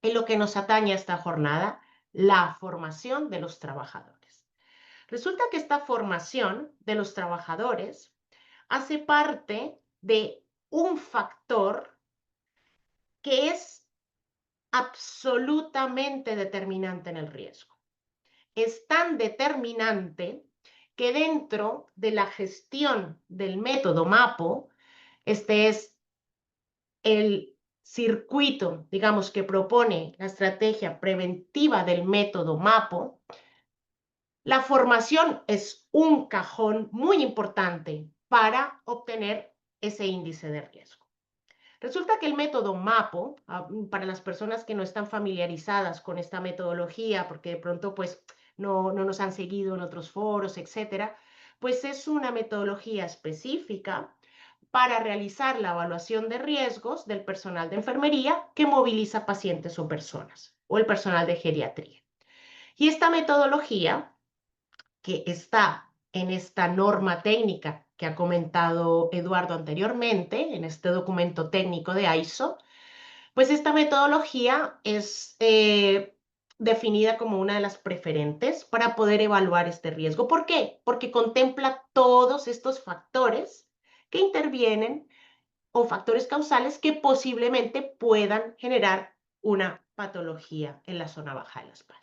en lo que nos atañe a esta jornada, la formación de los trabajadores. Resulta que esta formación de los trabajadores hace parte de un factor que es absolutamente determinante en el riesgo. Es tan determinante que dentro de la gestión del método MAPO, este es el circuito, digamos, que propone la estrategia preventiva del método MAPO, la formación es un cajón muy importante para obtener ese índice de riesgo. Resulta que el método MAPO, para las personas que no están familiarizadas con esta metodología, porque de pronto pues no nos han seguido en otros foros, etcétera, pues es una metodología específica para realizar la evaluación de riesgos del personal de enfermería que moviliza pacientes o personas, o el personal de geriatría. Y esta metodología, que está en esta norma técnica que ha comentado Eduardo anteriormente, en este documento técnico de ISO, pues esta metodología es definida como una de las preferentes para poder evaluar este riesgo. ¿Por qué? Porque contempla todos estos factores que intervienen o factores causales que posiblemente puedan generar una patología en la zona baja de la espalda.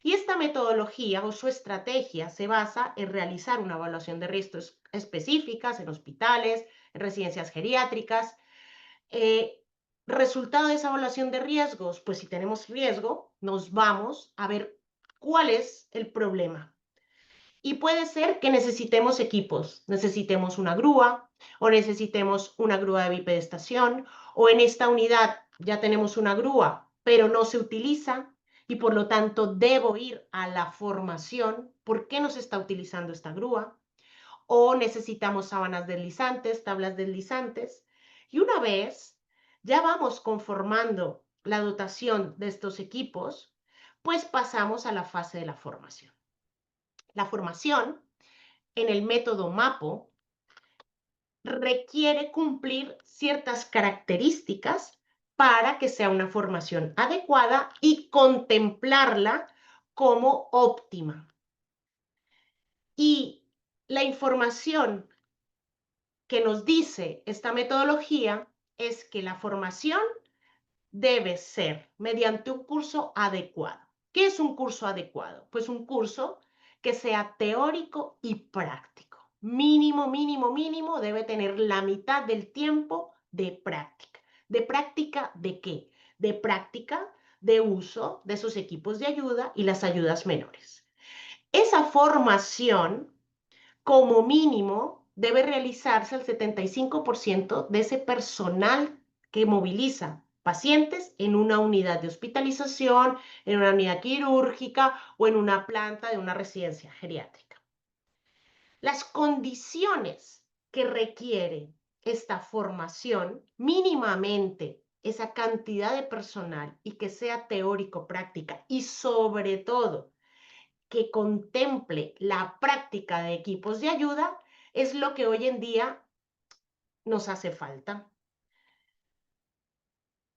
Y esta metodología o su estrategia se basa en realizar una evaluación de riesgos específicas en hospitales, en residencias geriátricas. Resultado de esa evaluación de riesgos, pues si tenemos riesgo, nos vamos a ver cuál es el problema. Y puede ser que necesitemos equipos, necesitemos una grúa o necesitemos una grúa de bipedestación, o en esta unidad ya tenemos una grúa, pero no se utiliza y por lo tanto debo ir a la formación. ¿Por qué no se está utilizando esta grúa? o necesitamos sábanas deslizantes, tablas deslizantes. Y una vez ya vamos conformando la dotación de estos equipos, pues pasamos a la fase de la formación. La formación en el método MAPO requiere cumplir ciertas características para que sea una formación adecuada y contemplarla como óptima. Y la información que nos dice esta metodología es que la formación debe ser mediante un curso adecuado. ¿Qué es un curso adecuado? Pues un curso que sea teórico y práctico. Mínimo, mínimo, mínimo debe tener la mitad del tiempo de práctica. ¿De práctica de qué? De práctica de uso de sus equipos de ayuda y las ayudas menores. Esa formación, como mínimo, debe realizarse el 75% de ese personal que moviliza pacientes en una unidad de hospitalización, en una unidad quirúrgica o en una planta de una residencia geriátrica. Las condiciones que requiere esta formación, mínimamente esa cantidad de personal y que sea teórico, práctica y sobre todo que contemple la práctica de equipos de ayuda, es lo que hoy en día nos hace falta.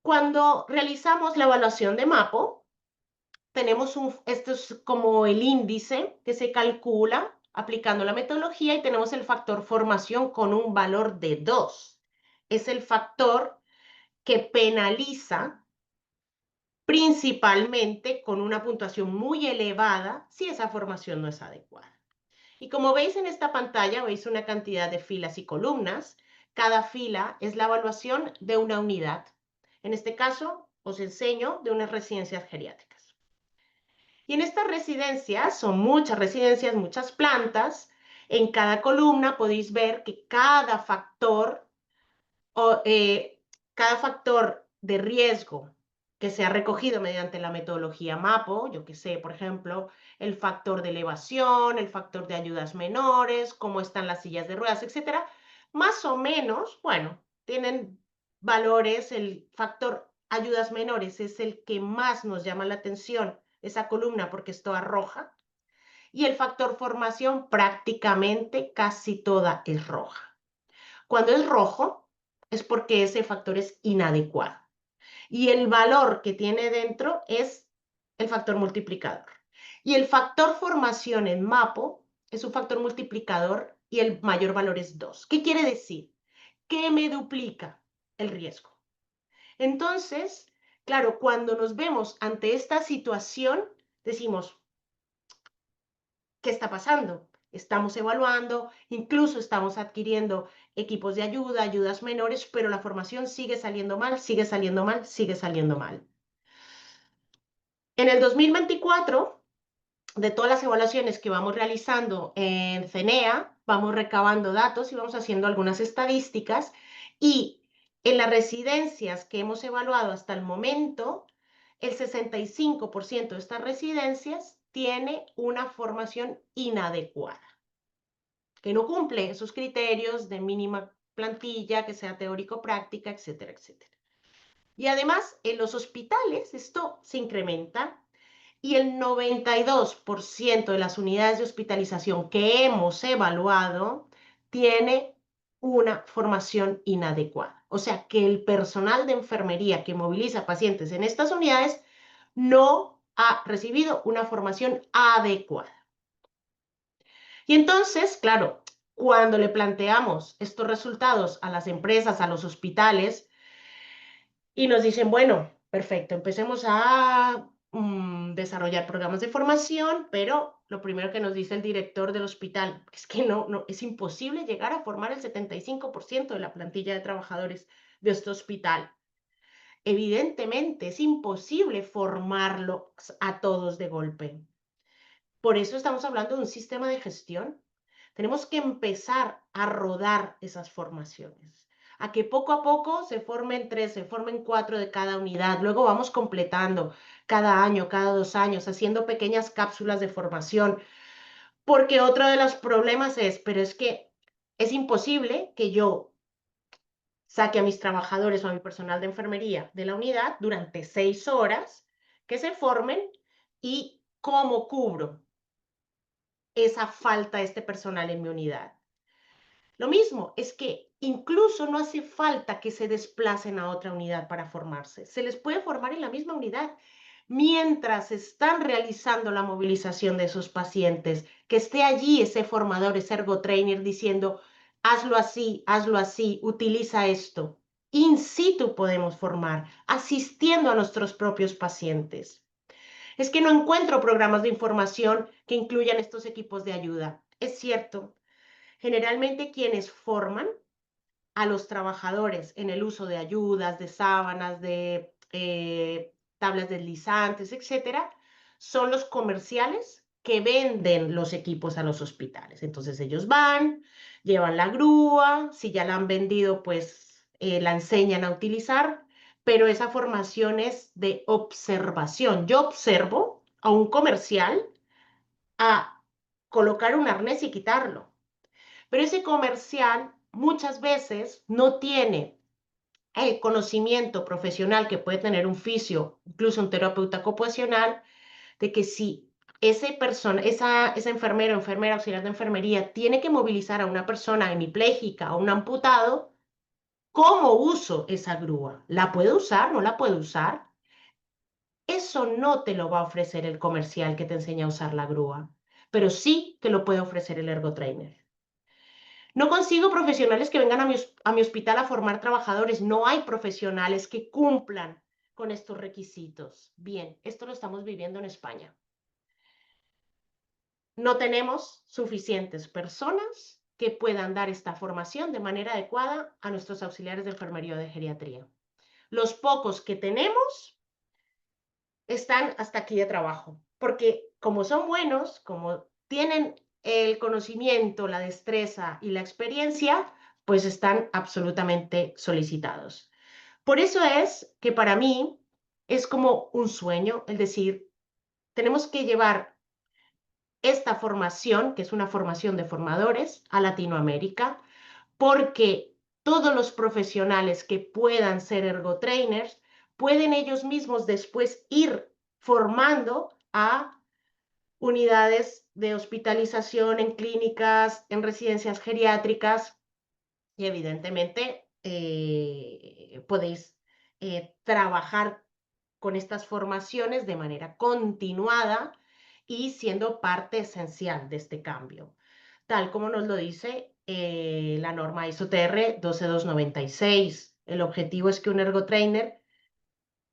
Cuando realizamos la evaluación de MAPO, tenemos esto es como el índice que se calcula aplicando la metodología y tenemos el factor formación con un valor de 2. Es el factor que penaliza principalmente con una puntuación muy elevada si esa formación no es adecuada. Y como veis en esta pantalla, veis una cantidad de filas y columnas. Cada fila es la evaluación de una unidad. En este caso, os enseño de unas residencias geriátricas. Y en estas residencias, son muchas residencias, muchas plantas. En cada columna podéis ver que cada factor de riesgo que se ha recogido mediante la metodología MAPO, yo que sé, por ejemplo, el factor de elevación, el factor de ayudas menores, cómo están las sillas de ruedas, etcétera, más o menos, bueno, tienen valores. El factor ayudas menores es el que más nos llama la atención, esa columna, porque es toda roja, y el factor formación prácticamente casi toda es roja. Cuando es rojo es porque ese factor es inadecuado. Y el valor que tiene dentro es el factor multiplicador. Y el factor formación en MAPO es un factor multiplicador y el mayor valor es 2. ¿Qué quiere decir? Que me duplica el riesgo. Entonces, claro, cuando nos vemos ante esta situación, decimos, ¿qué está pasando? Estamos evaluando, incluso estamos adquiriendo equipos de ayuda, ayudas menores, pero la formación sigue saliendo mal, sigue saliendo mal, sigue saliendo mal. En el 2024, de todas las evaluaciones que vamos realizando en CENEA, vamos recabando datos y vamos haciendo algunas estadísticas, y en las residencias que hemos evaluado hasta el momento, el 65% de estas residencias tiene una formación inadecuada, que no cumple esos criterios de mínima plantilla, que sea teórico-práctica, etcétera, etcétera. Y además, en los hospitales esto se incrementa y el 92% de las unidades de hospitalización que hemos evaluado tiene una formación inadecuada. O sea, que el personal de enfermería que moviliza pacientes en estas unidades no ha recibido una formación adecuada. Y entonces, claro, cuando le planteamos estos resultados a las empresas, a los hospitales, y nos dicen, bueno, perfecto, empecemos a desarrollar programas de formación, pero lo primero que nos dice el director del hospital es que no, es imposible llegar a formar el 75% de la plantilla de trabajadores de este hospital. Evidentemente, es imposible formarlos a todos de golpe. Por eso estamos hablando de un sistema de gestión. Tenemos que empezar a rodar esas formaciones, a que poco a poco se formen 3, se formen 4 de cada unidad. Luego vamos completando cada año, cada 2 años, haciendo pequeñas cápsulas de formación, Porque otro de los problemas es, pero es que es imposible que yo saque a mis trabajadores o a mi personal de enfermería de la unidad durante 6 horas, que se formen, y cómo cubro esa falta de este personal en mi unidad. Lo mismo es que incluso no hace falta que se desplacen a otra unidad para formarse. Se les puede formar en la misma unidad mientras están realizando la movilización de esos pacientes, que esté allí ese formador, ese ergotrainer diciendo, hazlo así, utiliza esto. In situ podemos formar, asistiendo a nuestros propios pacientes. Es que no encuentro programas de información que incluyan estos equipos de ayuda. Es cierto, generalmente quienes forman a los trabajadores en el uso de ayudas, de sábanas, de tablas deslizantes, etcétera, son los comerciales que venden los equipos a los hospitales. Entonces ellos van, llevan la grúa, si ya la han vendido, pues la enseñan a utilizar, pero esa formación es de observación. Yo observo a un comercial a colocar un arnés y quitarlo, pero ese comercial muchas veces no tiene el conocimiento profesional que puede tener un fisio, incluso un terapeuta ocupacional, de que si esa enfermera o enfermera auxiliar de enfermería tiene que movilizar a una persona hemipléjica o un amputado, ¿cómo uso esa grúa? ¿La puedo usar? ¿No la puedo usar? Eso no te lo va a ofrecer el comercial que te enseña a usar la grúa, pero sí te lo puede ofrecer el ergotrainer. No consigo profesionales que vengan a mi hospital a formar trabajadores. No hay profesionales que cumplan con estos requisitos. Bien, esto lo estamos viviendo en España. No tenemos suficientes personas que puedan dar esta formación de manera adecuada a nuestros auxiliares de enfermería o de geriatría. Los pocos que tenemos están hasta aquí de trabajo, porque como son buenos, como tienen el conocimiento, la destreza y la experiencia, pues están absolutamente solicitados. Por eso es que para mí es como un sueño, es decir, tenemos que llevar esta formación, que es una formación de formadores, a Latinoamérica, porque todos los profesionales que puedan ser ergotrainers pueden ellos mismos después ir formando a unidades de hospitalización en clínicas, en residencias geriátricas, y evidentemente podéis trabajar con estas formaciones de manera continuada y siendo parte esencial de este cambio, tal como nos lo dice la norma ISO-TR 12296. El objetivo es que un ergotrainer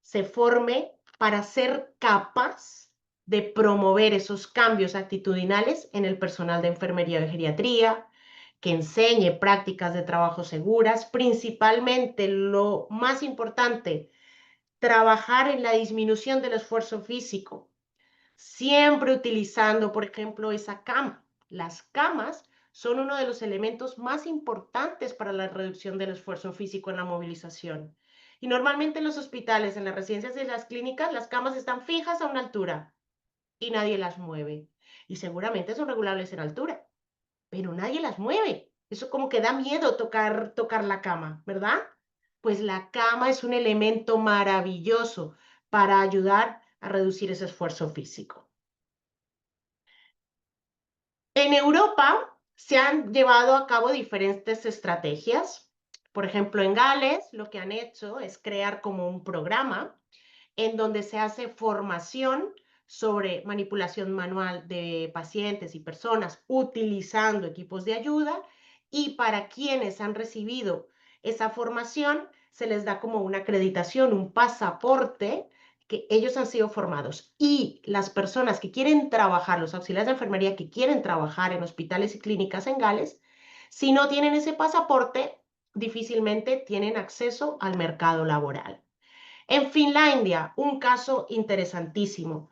se forme para ser capaz de promover esos cambios actitudinales en el personal de enfermería y geriatría, que enseñe prácticas de trabajo seguras, principalmente lo más importante, trabajar en la disminución del esfuerzo físico, siempre utilizando, por ejemplo, esa cama. Las camas son uno de los elementos más importantes para la reducción del esfuerzo físico en la movilización. Y normalmente en los hospitales, en las residencias y en las clínicas, las camas están fijas a una altura y nadie las mueve. Y seguramente son regulables en altura, pero nadie las mueve. Eso como que da miedo tocar la cama, ¿verdad? Pues la cama es un elemento maravilloso para ayudar a reducir ese esfuerzo físico. En Europa se han llevado a cabo diferentes estrategias. Por ejemplo, en Gales lo que han hecho es crear como un programa en donde se hace formación sobre manipulación manual de pacientes y personas utilizando equipos de ayuda, y para quienes han recibido esa formación se les da como una acreditación, un pasaporte, que ellos han sido formados, y las personas que quieren trabajar, los auxiliares de enfermería que quieren trabajar en hospitales y clínicas en Gales, si no tienen ese pasaporte, difícilmente tienen acceso al mercado laboral. En Finlandia, un caso interesantísimo.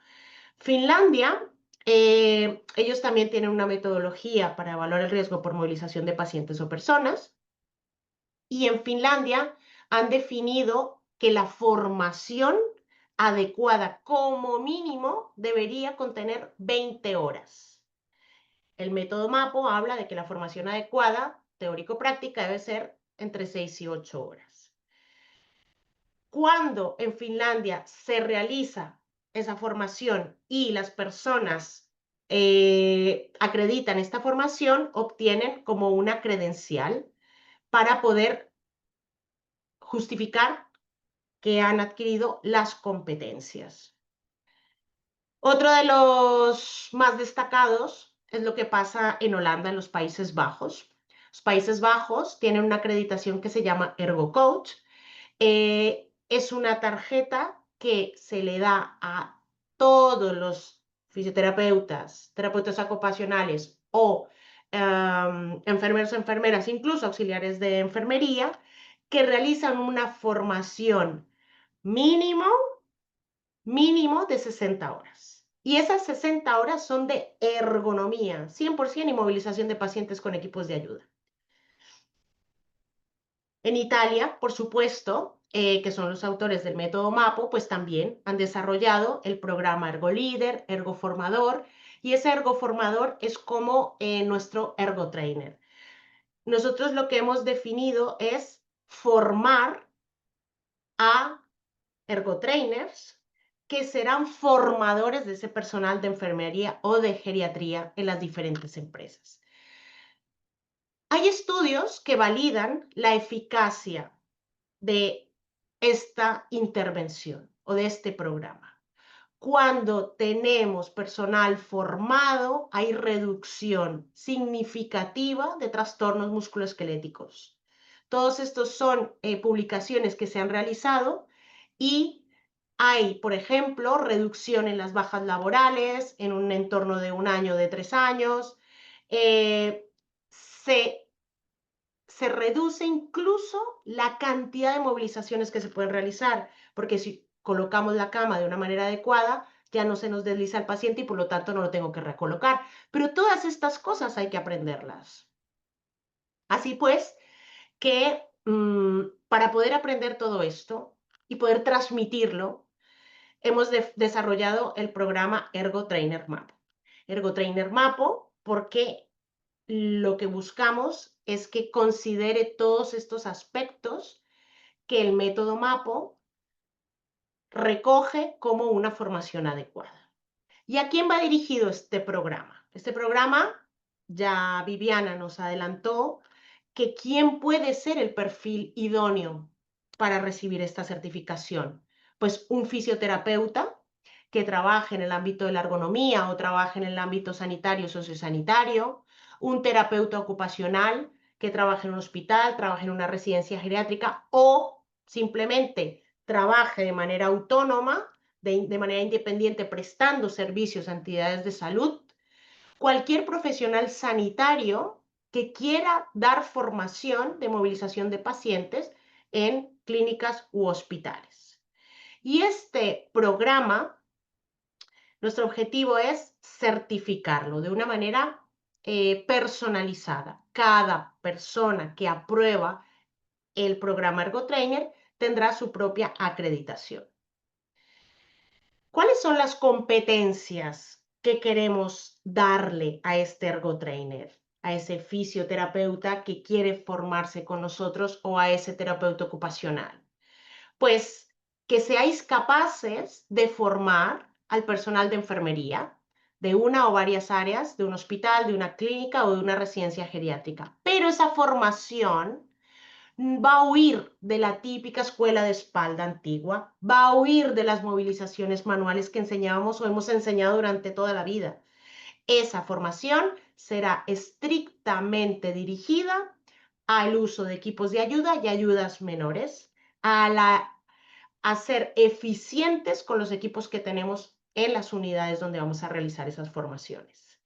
Finlandia, ellos también tienen una metodología para evaluar el riesgo por movilización de pacientes o personas, y en Finlandia han definido que la formación adecuada como mínimo debería contener 20 horas. El método MAPO habla de que la formación adecuada, teórico-práctica, debe ser entre 6 y 8 horas. Cuando en Finlandia se realiza esa formación y las personas acreditan esta formación, obtienen como una credencial para poder justificar que han adquirido las competencias. Otro de los más destacados es lo que pasa en Holanda, en los Países Bajos. Los Países Bajos tienen una acreditación que se llama Ergo Coach. Es una tarjeta que se le da a todos los fisioterapeutas, terapeutas ocupacionales o enfermeros, enfermeras, incluso auxiliares de enfermería, que realizan una formación mínimo de 60 horas. Y esas 60 horas son de ergonomía, 100% y movilización de pacientes con equipos de ayuda. En Italia, por supuesto, que son los autores del método MAPO, pues también han desarrollado el programa ErgoLeader, ErgoFormador, y ese ErgoFormador es como nuestro ErgoTrainer. Nosotros lo que hemos definido es formar a ergotrainers que serán formadores de ese personal de enfermería o de geriatría en las diferentes empresas. Hay estudios que validan la eficacia de esta intervención o de este programa. Cuando tenemos personal formado, hay reducción significativa de trastornos musculoesqueléticos. Todos estos son publicaciones que se han realizado y hay, por ejemplo, reducción en las bajas laborales en un entorno de 1 año, de 3 años. Se reduce incluso la cantidad de movilizaciones que se pueden realizar, porque si colocamos la cama de una manera adecuada, ya no se nos desliza el paciente y por lo tanto no lo tengo que recolocar. Pero todas estas cosas hay que aprenderlas. Así pues, que para poder aprender todo esto y poder transmitirlo, hemos desarrollado el programa ErgoTrainer MAPO. ErgoTrainer MAPO porque lo que buscamos es que considere todos estos aspectos que el método MAPO recoge como una formación adecuada. ¿Y a quién va dirigido este programa? Este programa, ya Viviana nos adelantó, que quién puede ser el perfil idóneo para recibir esta certificación. Pues un fisioterapeuta que trabaje en el ámbito de la ergonomía o trabaje en el ámbito sanitario, sociosanitario, un terapeuta ocupacional que trabaje en un hospital, trabaje en una residencia geriátrica o simplemente trabaje de manera autónoma, de manera independiente, prestando servicios a entidades de salud. Cualquier profesional sanitario que quiera dar formación de movilización de pacientes en clínicas u hospitales. Y este programa, nuestro objetivo es certificarlo de una manera personalizada. Cada persona que aprueba el programa ErgoTrainer tendrá su propia acreditación. ¿Cuáles son las competencias que queremos darle a este ErgoTrainer, a ese fisioterapeuta que quiere formarse con nosotros o a ese terapeuta ocupacional? Pues que seáis capaces de formar al personal de enfermería de una o varias áreas, de un hospital, de una clínica o de una residencia geriátrica. Pero esa formación va a huir de la típica escuela de espalda antigua, va a huir de las movilizaciones manuales que enseñábamos o hemos enseñado durante toda la vida. Esa formación será estrictamente dirigida al uso de equipos de ayuda y ayudas menores, a ser eficientes con los equipos que tenemos en las unidades donde vamos a realizar esas formaciones.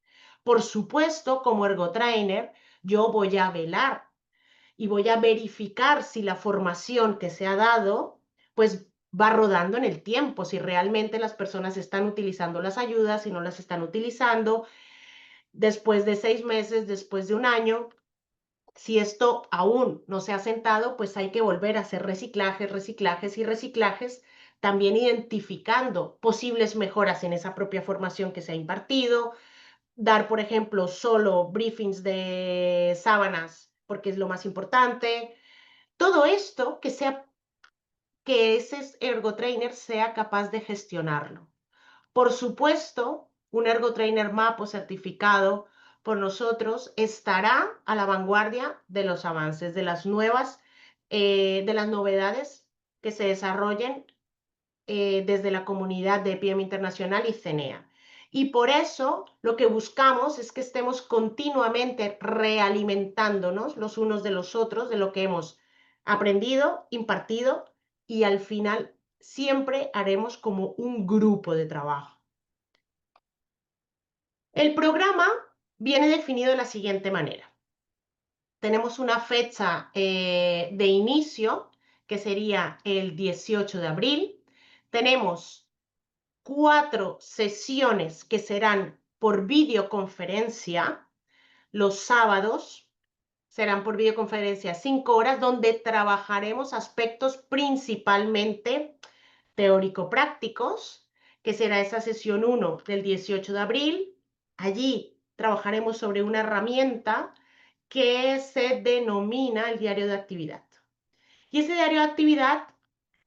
Por supuesto, como ErgoTrainer, yo voy a velar y voy a verificar si la formación que se ha dado, pues va rodando en el tiempo, si realmente las personas están utilizando las ayudas, si no las están utilizando, después de 6 meses, después de 1 año. Si esto aún no se ha sentado, pues hay que volver a hacer reciclajes, reciclajes y reciclajes, también identificando posibles mejoras en esa propia formación que se ha impartido, dar, por ejemplo, solo briefings de sábanas, porque es lo más importante. Todo esto que ese ergotrainer sea capaz de gestionarlo. Por supuesto, un ergotrainer MAPO certificado por nosotros estará a la vanguardia de los avances, de las novedades que se desarrollen desde la comunidad de EPIEM Internacional y CENEA. Y por eso lo que buscamos es que estemos continuamente realimentándonos los unos de los otros, de lo que hemos aprendido, impartido, y al final siempre haremos como un grupo de trabajo. El programa viene definido de la siguiente manera. Tenemos una fecha de inicio, que sería el 18 de abril. Tenemos 4 sesiones que serán por videoconferencia. Los sábados serán por videoconferencia 5 horas, donde trabajaremos aspectos principalmente teórico-prácticos, que será esa sesión 1 del 18 de abril. Allí trabajaremos sobre una herramienta que se denomina el diario de actividad. Y ese diario de actividad,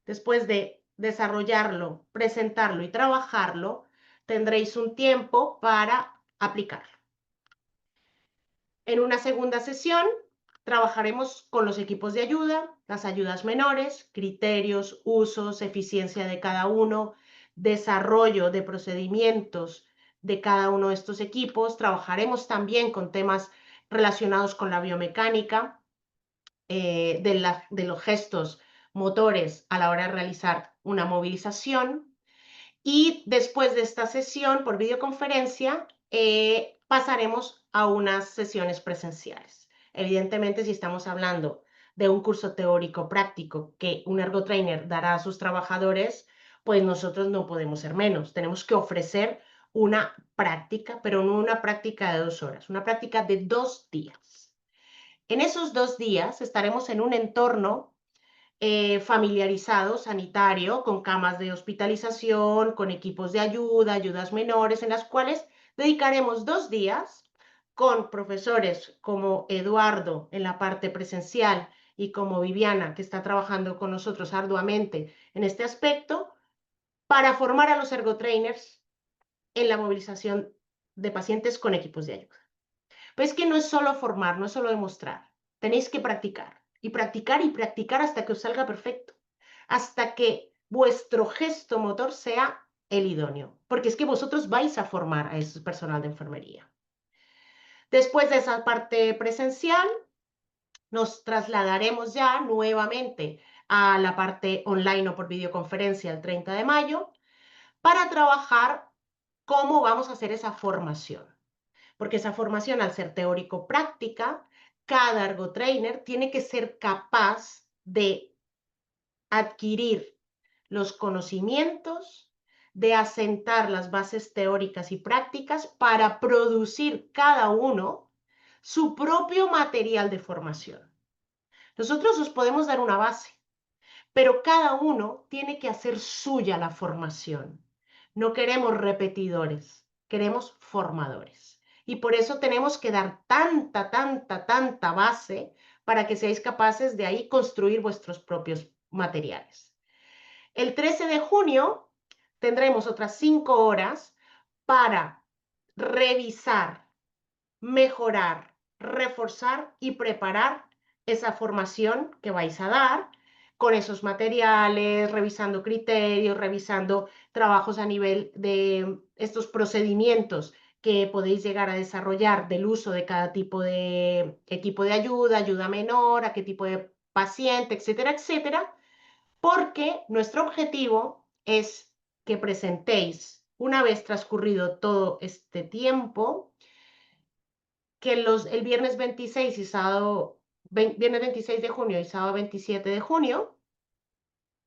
después de desarrollarlo, presentarlo y trabajarlo, tendréis un tiempo para aplicarlo. En una segunda sesión trabajaremos con los equipos de ayuda, las ayudas menores, criterios, usos, eficiencia de cada uno, desarrollo de procedimientos de cada uno de estos equipos. Trabajaremos también con temas relacionados con la biomecánica, de los gestos motores a la hora de realizar una movilización. Y después de esta sesión por videoconferencia, pasaremos a unas sesiones presenciales. Evidentemente, si estamos hablando de un curso teórico práctico que un ergotrainer dará a sus trabajadores, pues nosotros no podemos ser menos. Tenemos que ofrecer una práctica, pero no una práctica de 2 horas, una práctica de 2 días. En esos 2 días estaremos en un entorno familiarizado, sanitario, con camas de hospitalización, con equipos de ayuda, ayudas menores, en las cuales dedicaremos 2 días con profesores como Eduardo en la parte presencial y como Viviana, que está trabajando con nosotros arduamente en este aspecto, para formar a los ergotrainers en la movilización de pacientes con equipos de ayuda. Pero es que no es solo formar, no es solo demostrar. Tenéis que practicar y practicar y practicar hasta que os salga perfecto, hasta que vuestro gesto motor sea el idóneo, porque es que vosotros vais a formar a ese personal de enfermería. Después de esa parte presencial, nos trasladaremos ya nuevamente a la parte online o por videoconferencia el 30 de mayo para trabajar cómo vamos a hacer esa formación. Porque esa formación, al ser teórico-práctica, cada ergotrainer tiene que ser capaz de adquirir los conocimientos, de asentar las bases teóricas y prácticas para producir cada uno su propio material de formación. Nosotros os podemos dar una base, pero cada uno tiene que hacer suya la formación. No queremos repetidores, queremos formadores. Y por eso tenemos que dar tanta base para que seáis capaces de ahí construir vuestros propios materiales. El 13 de junio tendremos otras 5 horas para revisar, mejorar, reforzar y preparar esa formación que vais a dar con esos materiales, revisando criterios, revisando trabajos a nivel de estos procedimientos que podéis llegar a desarrollar del uso de cada tipo de equipo de ayuda, ayuda menor, a qué tipo de paciente, etcétera, etcétera, porque nuestro objetivo es que presentéis, una vez transcurrido todo este tiempo, que el viernes 26 y viernes 26 de junio y sábado 27 de junio,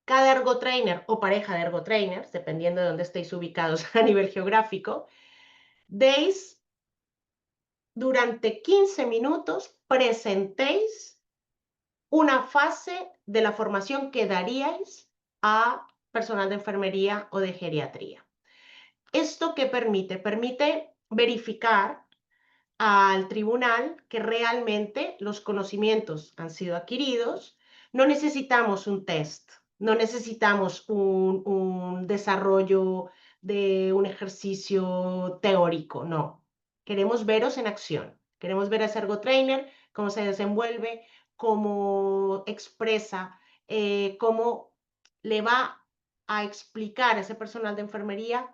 cada ergotrainer o pareja de ergotrainers, dependiendo de dónde estéis ubicados a nivel geográfico, deis durante 15 minutos, presentéis una fase de la formación que daríais a personal de enfermería o de geriatría. ¿Esto qué permite? Permite verificar al tribunal que realmente los conocimientos han sido adquiridos. No necesitamos un test, no necesitamos un desarrollo de un ejercicio teórico, no. Queremos veros en acción, queremos ver a ese ergotrainer, cómo se desenvuelve, cómo expresa, cómo le va a explicar a ese personal de enfermería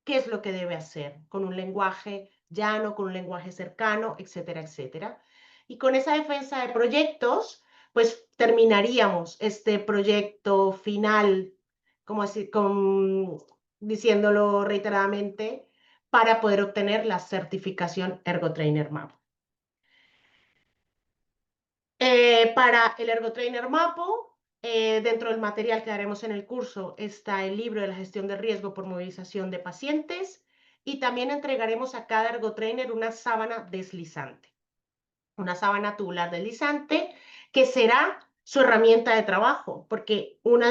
qué es lo que debe hacer, con un lenguaje llano, con un lenguaje cercano, etcétera, etcétera. Y con esa defensa de proyectos, pues terminaríamos este proyecto final, como así, diciéndolo reiteradamente, para poder obtener la certificación Ergotrainer MAP. Para el Ergotrainer MAPO, dentro del material que daremos en el curso está el libro de la gestión de riesgo por movilización de pacientes y también entregaremos a cada ergotrainer una sábana deslizante, una sábana tubular deslizante que será su herramienta de trabajo, porque uno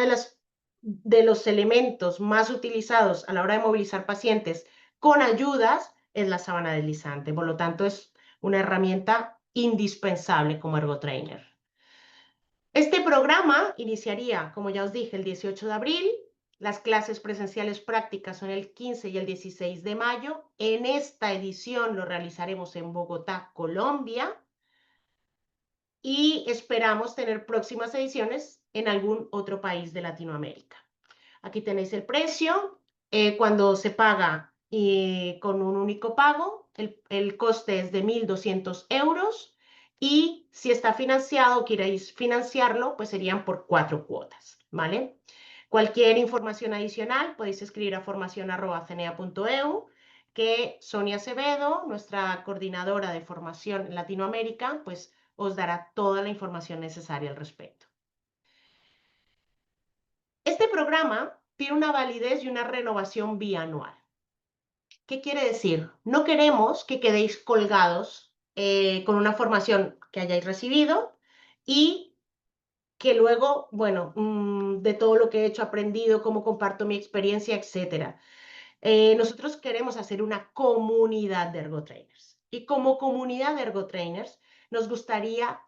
de los elementos más utilizados a la hora de movilizar pacientes con ayudas es la sábana deslizante. Por lo tanto, es una herramienta indispensable como ergotrainer. Este programa iniciaría, como ya os dije, el 18 de abril. Las clases presenciales prácticas son el 15 y el 16 de mayo. En esta edición lo realizaremos en Bogotá, Colombia. Y esperamos tener próximas ediciones en algún otro país de Latinoamérica. Aquí tenéis el precio. Cuando se paga con un único pago, el coste es de 1.200 euros. Y si está financiado o queréis financiarlo, pues serían por 4 cuotas, ¿vale? Cualquier información adicional podéis escribir a formacion@cenea.eu, que Sonia Acevedo, nuestra coordinadora de formación en Latinoamérica, pues os dará toda la información necesaria al respecto. Este programa tiene una validez y una renovación bianual. ¿Qué quiere decir? No queremos que quedéis colgados con una formación que hayáis recibido y que luego, bueno, de todo lo que he hecho, aprendido, cómo comparto mi experiencia, etcétera. Nosotros queremos hacer una comunidad de ergotrainers. Y como comunidad de ergotrainers, nos gustaría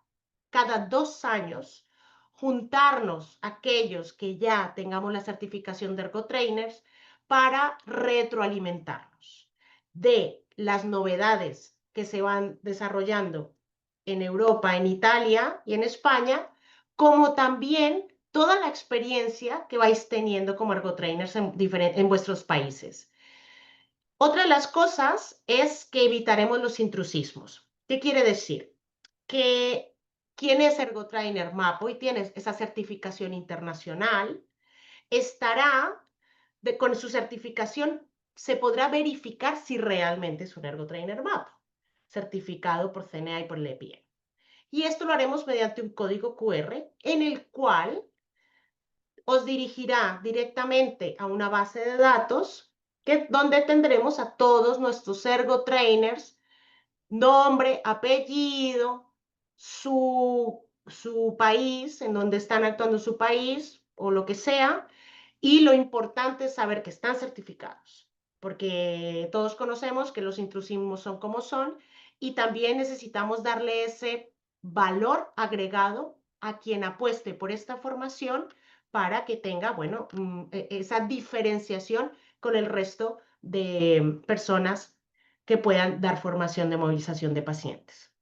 cada 2 años juntarnos aquellos que ya tengamos la certificación de ergotrainers para retroalimentarnos de las novedades que se van desarrollando en Europa, en Italia y en España, como también toda la experiencia que vais teniendo como ergotrainers en vuestros países. Otra de las cosas es que evitaremos los intrusismos. ¿Qué quiere decir? Que quien es ergotrainer MAPO y tiene esa certificación internacional, estará, con su certificación, se podrá verificar si realmente es un ergotrainer MAPO, certificado por CNA y por el EPIE. Y esto lo haremos mediante un código QR en el cual os dirigirá directamente a una base de datos donde tendremos a todos nuestros ergotrainers, nombre, apellido, su país, en donde están actuando su país o lo que sea, y lo importante es saber que están certificados, porque todos conocemos que los intrusismos son como son, y también necesitamos darle ese valor agregado a quien apueste por esta formación para que tenga, bueno, esa diferenciación con el resto de personas que puedan dar formación de movilización de pacientes.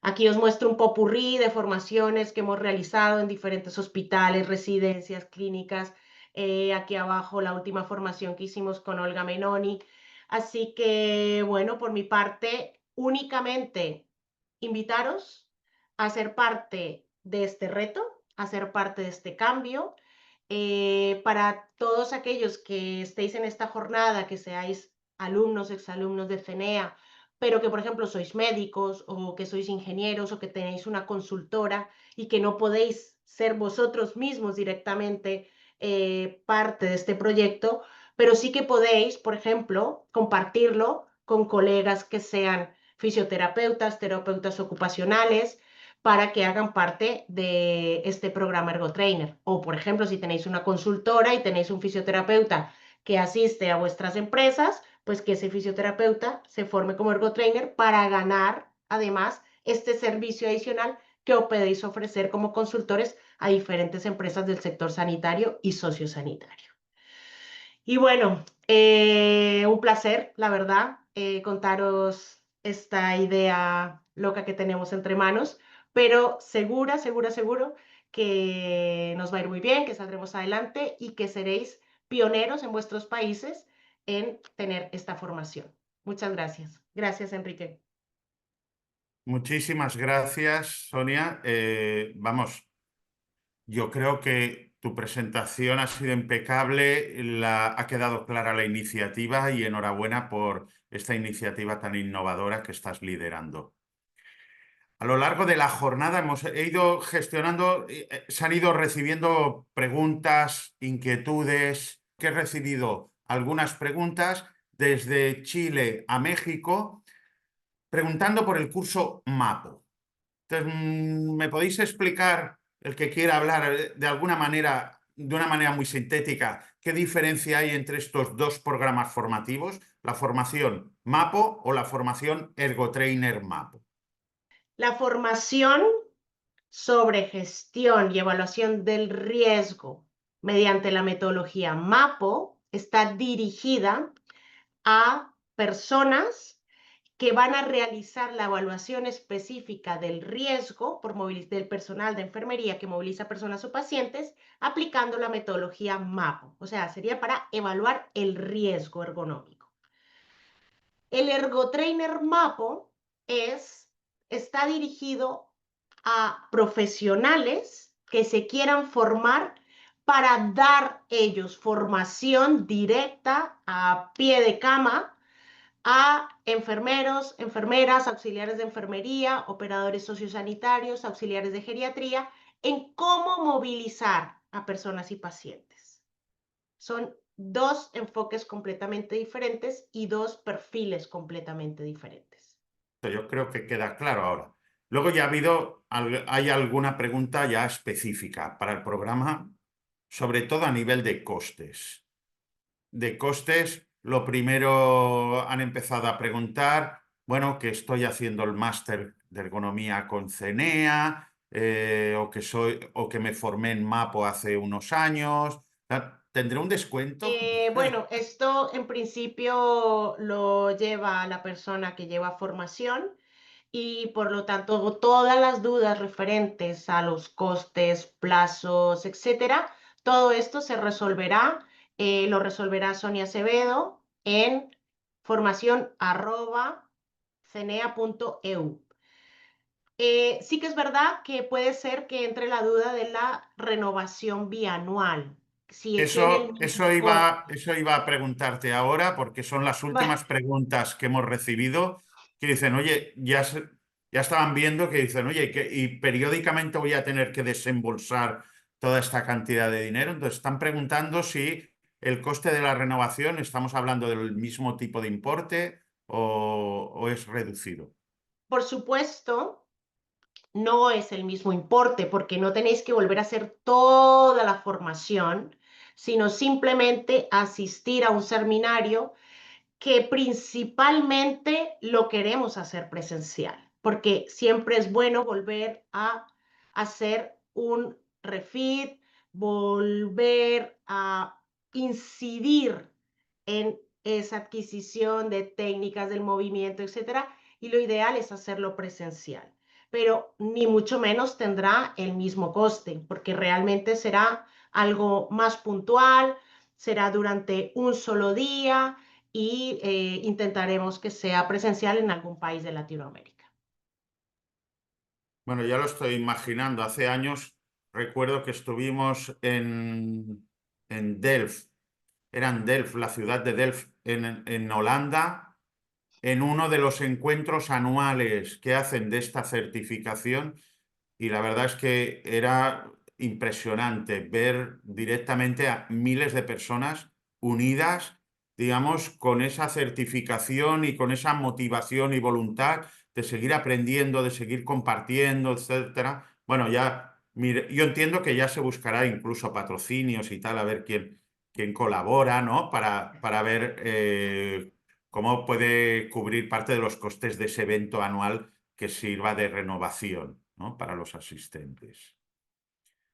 Aquí os muestro un popurrí de formaciones que hemos realizado en diferentes hospitales, residencias, clínicas. Aquí abajo la última formación que hicimos con Olga Menoni. Así que, bueno, por mi parte, únicamente invitaros a ser parte de este reto, a ser parte de este cambio. Para todos aquellos que estéis en esta jornada, que seáis alumnos, exalumnos de CENEA, pero que, por ejemplo, sois médicos o que sois ingenieros o que tenéis una consultora y que no podéis ser vosotros mismos directamente parte de este proyecto, pero sí que podéis, por ejemplo, compartirlo con colegas que sean fisioterapeutas, terapeutas ocupacionales, para que hagan parte de este programa Ergotrainer. O, por ejemplo, si tenéis una consultora y tenéis un fisioterapeuta que asiste a vuestras empresas, pues que ese fisioterapeuta se forme como ergotrainer para ganar además este servicio adicional que podéis ofrecer como consultores a diferentes empresas del sector sanitario y sociosanitario. Y bueno, un placer, la verdad, contaros esta idea loca que tenemos entre manos, pero seguro que nos va a ir muy bien, que saldremos adelante y que seréis pioneros en vuestros países en tener esta formación. Muchas gracias. Gracias, Enrique. Muchísimas gracias, Sonia. Vamos, yo creo que tu presentación ha sido impecable, ha quedado clara la iniciativa y enhorabuena por esta iniciativa tan innovadora que estás liderando. A lo largo de la jornada hemos ido gestionando, se han ido recibiendo preguntas, inquietudes, que he recibido algunas preguntas desde Chile a México, preguntando por el curso MAPO. Entonces, ¿me podéis explicar, el que quiera hablar de alguna manera, de una manera muy sintética, qué diferencia hay entre estos dos programas formativos, la formación MAPO o la formación Ergotrainer MAPO? La formación sobre gestión y evaluación del riesgo mediante la metodología MAPO está dirigida a personas que van a realizar la evaluación específica del riesgo del personal de enfermería que moviliza personas o pacientes aplicando la metodología MAPO. O sea, sería para evaluar el riesgo ergonómico. El ergotrainer MAPO está dirigido a profesionales que se quieran formar para dar ellos formación directa a pie de cama a enfermeros, enfermeras, auxiliares de enfermería, operadores sociosanitarios, auxiliares de geriatría, en cómo movilizar a personas y pacientes. Son dos enfoques completamente diferentes y dos perfiles completamente diferentes. Yo creo que queda claro ahora. Luego ya hay alguna pregunta ya específica para el programa, sobre todo a nivel de costes. De costes, lo primero han empezado a preguntar, bueno, que estoy haciendo el máster de ergonomía con CENEA, o que me formé en MAPO hace unos años. ¿Tendré un descuento? Bueno, esto en principio lo lleva la persona que lleva formación y por lo tanto todas las dudas referentes a los costes, plazos, etcétera, todo esto se resolverá, lo resolverá Sonia Acevedo en formación@cenea.eu. Sí que es verdad que puede ser que entre la duda de la renovación bianual, si tiene el Eso mismo coste. eso iba a preguntarte ahora, porque son las últimas preguntas que hemos recibido que dicen, oye, ya estaban viendo que dicen, oye, y periódicamente voy a tener que desembolsar toda esta cantidad de dinero. Entonces están preguntando si el coste de la renovación, estamos hablando del mismo tipo de importe o es reducido. Por supuesto, no es el mismo importe porque no tenéis que volver a hacer toda la formación, sino simplemente asistir a un seminario que principalmente lo queremos hacer presencial, porque siempre es bueno volver a hacer un refit, volver a incidir en esa adquisición de técnicas del movimiento, etcétera, y lo ideal es hacerlo presencial, pero ni mucho menos tendrá el mismo coste, porque realmente será algo más puntual, será durante un solo día y intentaremos que sea presencial en algún país de Latinoamérica. Bueno, ya lo estoy imaginando. Hace años recuerdo que estuvimos en Delft. Era en Delft, la ciudad de Delft, en Holanda, en uno de los encuentros anuales que hacen de esta certificación. Y la verdad es que era impresionante ver directamente a miles de personas unidas, digamos, con esa certificación y con esa motivación y voluntad de seguir aprendiendo, de seguir compartiendo, etcétera. Bueno, ya, mire, yo entiendo que ya se buscará incluso patrocinios y tal, a ver quién colabora, ¿no? Para ver cómo puede cubrir parte de los costes de ese evento anual que sirva de renovación, ¿no?, para los asistentes.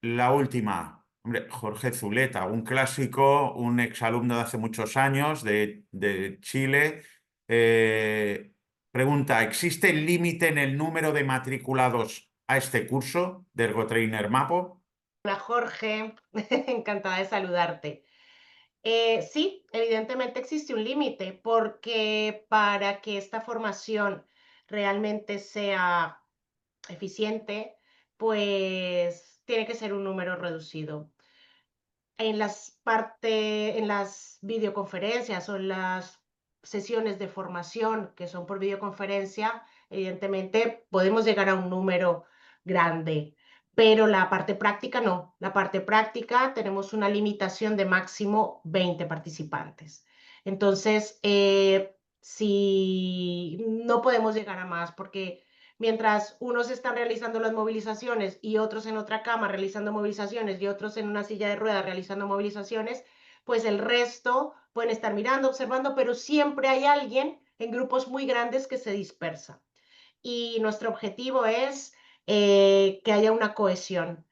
La última, hombre, Jorge Zuleta, un clásico, un exalumno de hace muchos años de Chile. Pregunta, ¿existe límite en el número de matriculados a este curso de Ergotrainer Mapo? Hola Jorge, encantada de saludarte. Sí, evidentemente existe un límite porque para que esta formación realmente sea eficiente, pues tiene que ser un número reducido. En las videoconferencias o en las sesiones de formación que son por videoconferencia, evidentemente podemos llegar a un número grande, pero la parte práctica no. La parte práctica tenemos una limitación de máximo 20 participantes. Entonces, si no podemos llegar a más porque mientras unos están realizando las movilizaciones y otros en otra cama realizando movilizaciones y otros en una silla de ruedas realizando movilizaciones, pues el resto pueden estar mirando, observando, pero siempre hay alguien en grupos muy grandes que se dispersa. Y nuestro objetivo es que haya una cohesión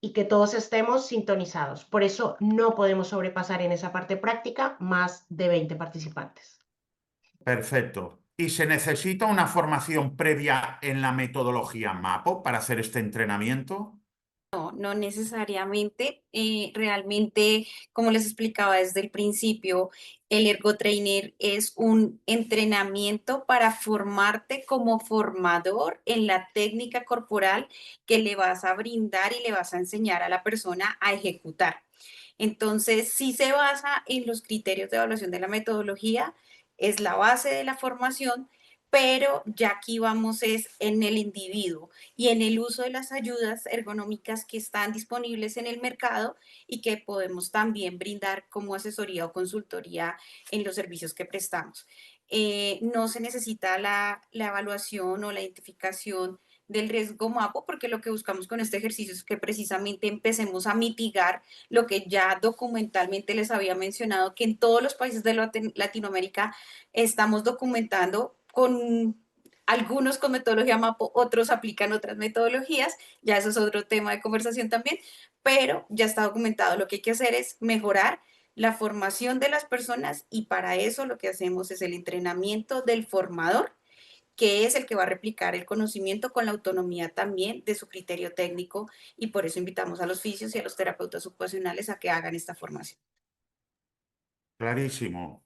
y que todos estemos sintonizados. Por eso no podemos sobrepasar en esa parte práctica más de 20 participantes. Perfecto. ¿Y se necesita una formación previa en la metodología MAPO para hacer este entrenamiento? No, no necesariamente. Realmente, como les explicaba desde el principio, el ergotrainer es un entrenamiento para formarte como formador en la técnica corporal que le vas a brindar y le vas a enseñar a la persona a ejecutar. Entonces, sí se basa en los criterios de evaluación de la metodología, es la base de la formación, pero ya aquí vamos es en el individuo y en el uso de las ayudas ergonómicas que están disponibles en el mercado y que podemos también brindar como asesoría o consultoría en los servicios que prestamos. No se necesita la evaluación o la identificación del riesgo MAPO, porque lo que buscamos con este ejercicio es que precisamente empecemos a mitigar lo que ya documentalmente les había mencionado, que en todos los países de Latinoamérica estamos documentando con algunos con metodología MAPO, otros aplican otras metodologías, ya eso es otro tema de conversación también, pero ya está documentado. Lo que hay que hacer es mejorar la formación de las personas y para eso lo que hacemos es el entrenamiento del formador, que es el que va a replicar el conocimiento con la autonomía también de su criterio técnico y por eso invitamos a los fisios y a los terapeutas ocupacionales a que hagan esta formación. Clarísimo,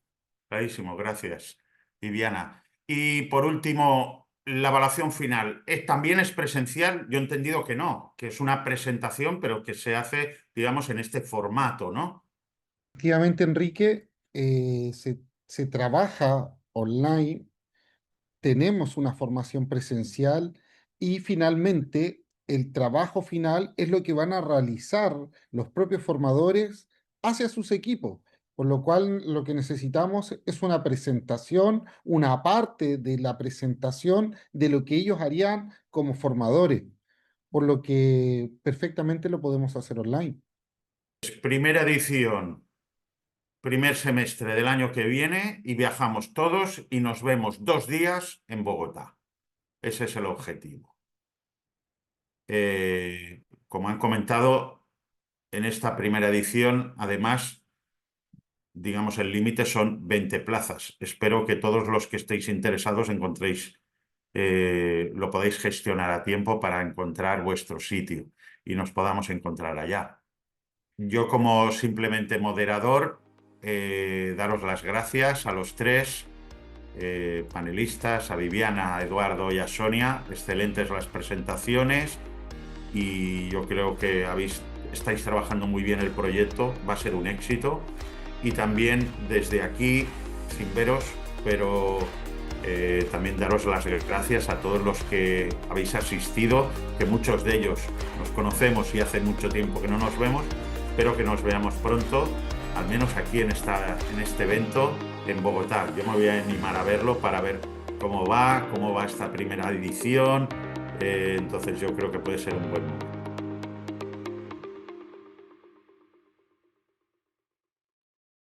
clarísimo, gracias, Viviana. Y por último, la evaluación final. ¿También es presencial? Yo he entendido que no, que es una presentación, pero que se hace, digamos, en este formato, ¿no? Efectivamente, Enrique, se trabaja online, tenemos una formación presencial y finalmente el trabajo final es lo que van a realizar los propios formadores hacia sus equipos. Por lo cual lo que necesitamos es una presentación, una parte de la presentación de lo que ellos harían como formadores, por lo que perfectamente lo podemos hacer online. Primera edición, primer semestre del año que viene y viajamos todos y nos vemos 2 días en Bogotá. Ese es el objetivo. Como han comentado, en esta primera edición, además, digamos, el límite son 20 plazas. Espero que todos los que estéis interesados encontréis, lo podáis gestionar a tiempo para encontrar vuestro sitio y nos podamos encontrar allá. Yo, como simplemente moderador, daros las gracias a los tres panelistas, a Viviana, a Eduardo y a Sonia. Excelentes las presentaciones y yo creo que estáis trabajando muy bien el proyecto, va a ser un éxito. Y también desde aquí, sin veros, pero también daros las gracias a todos los que habéis asistido, que muchos de ellos nos conocemos y hace mucho tiempo que no nos vemos. Espero que nos veamos pronto, al menos aquí en este evento en Bogotá. Yo me voy a animar a verlo para ver cómo va esta primera edición. Entonces yo creo que puede ser un buen momento.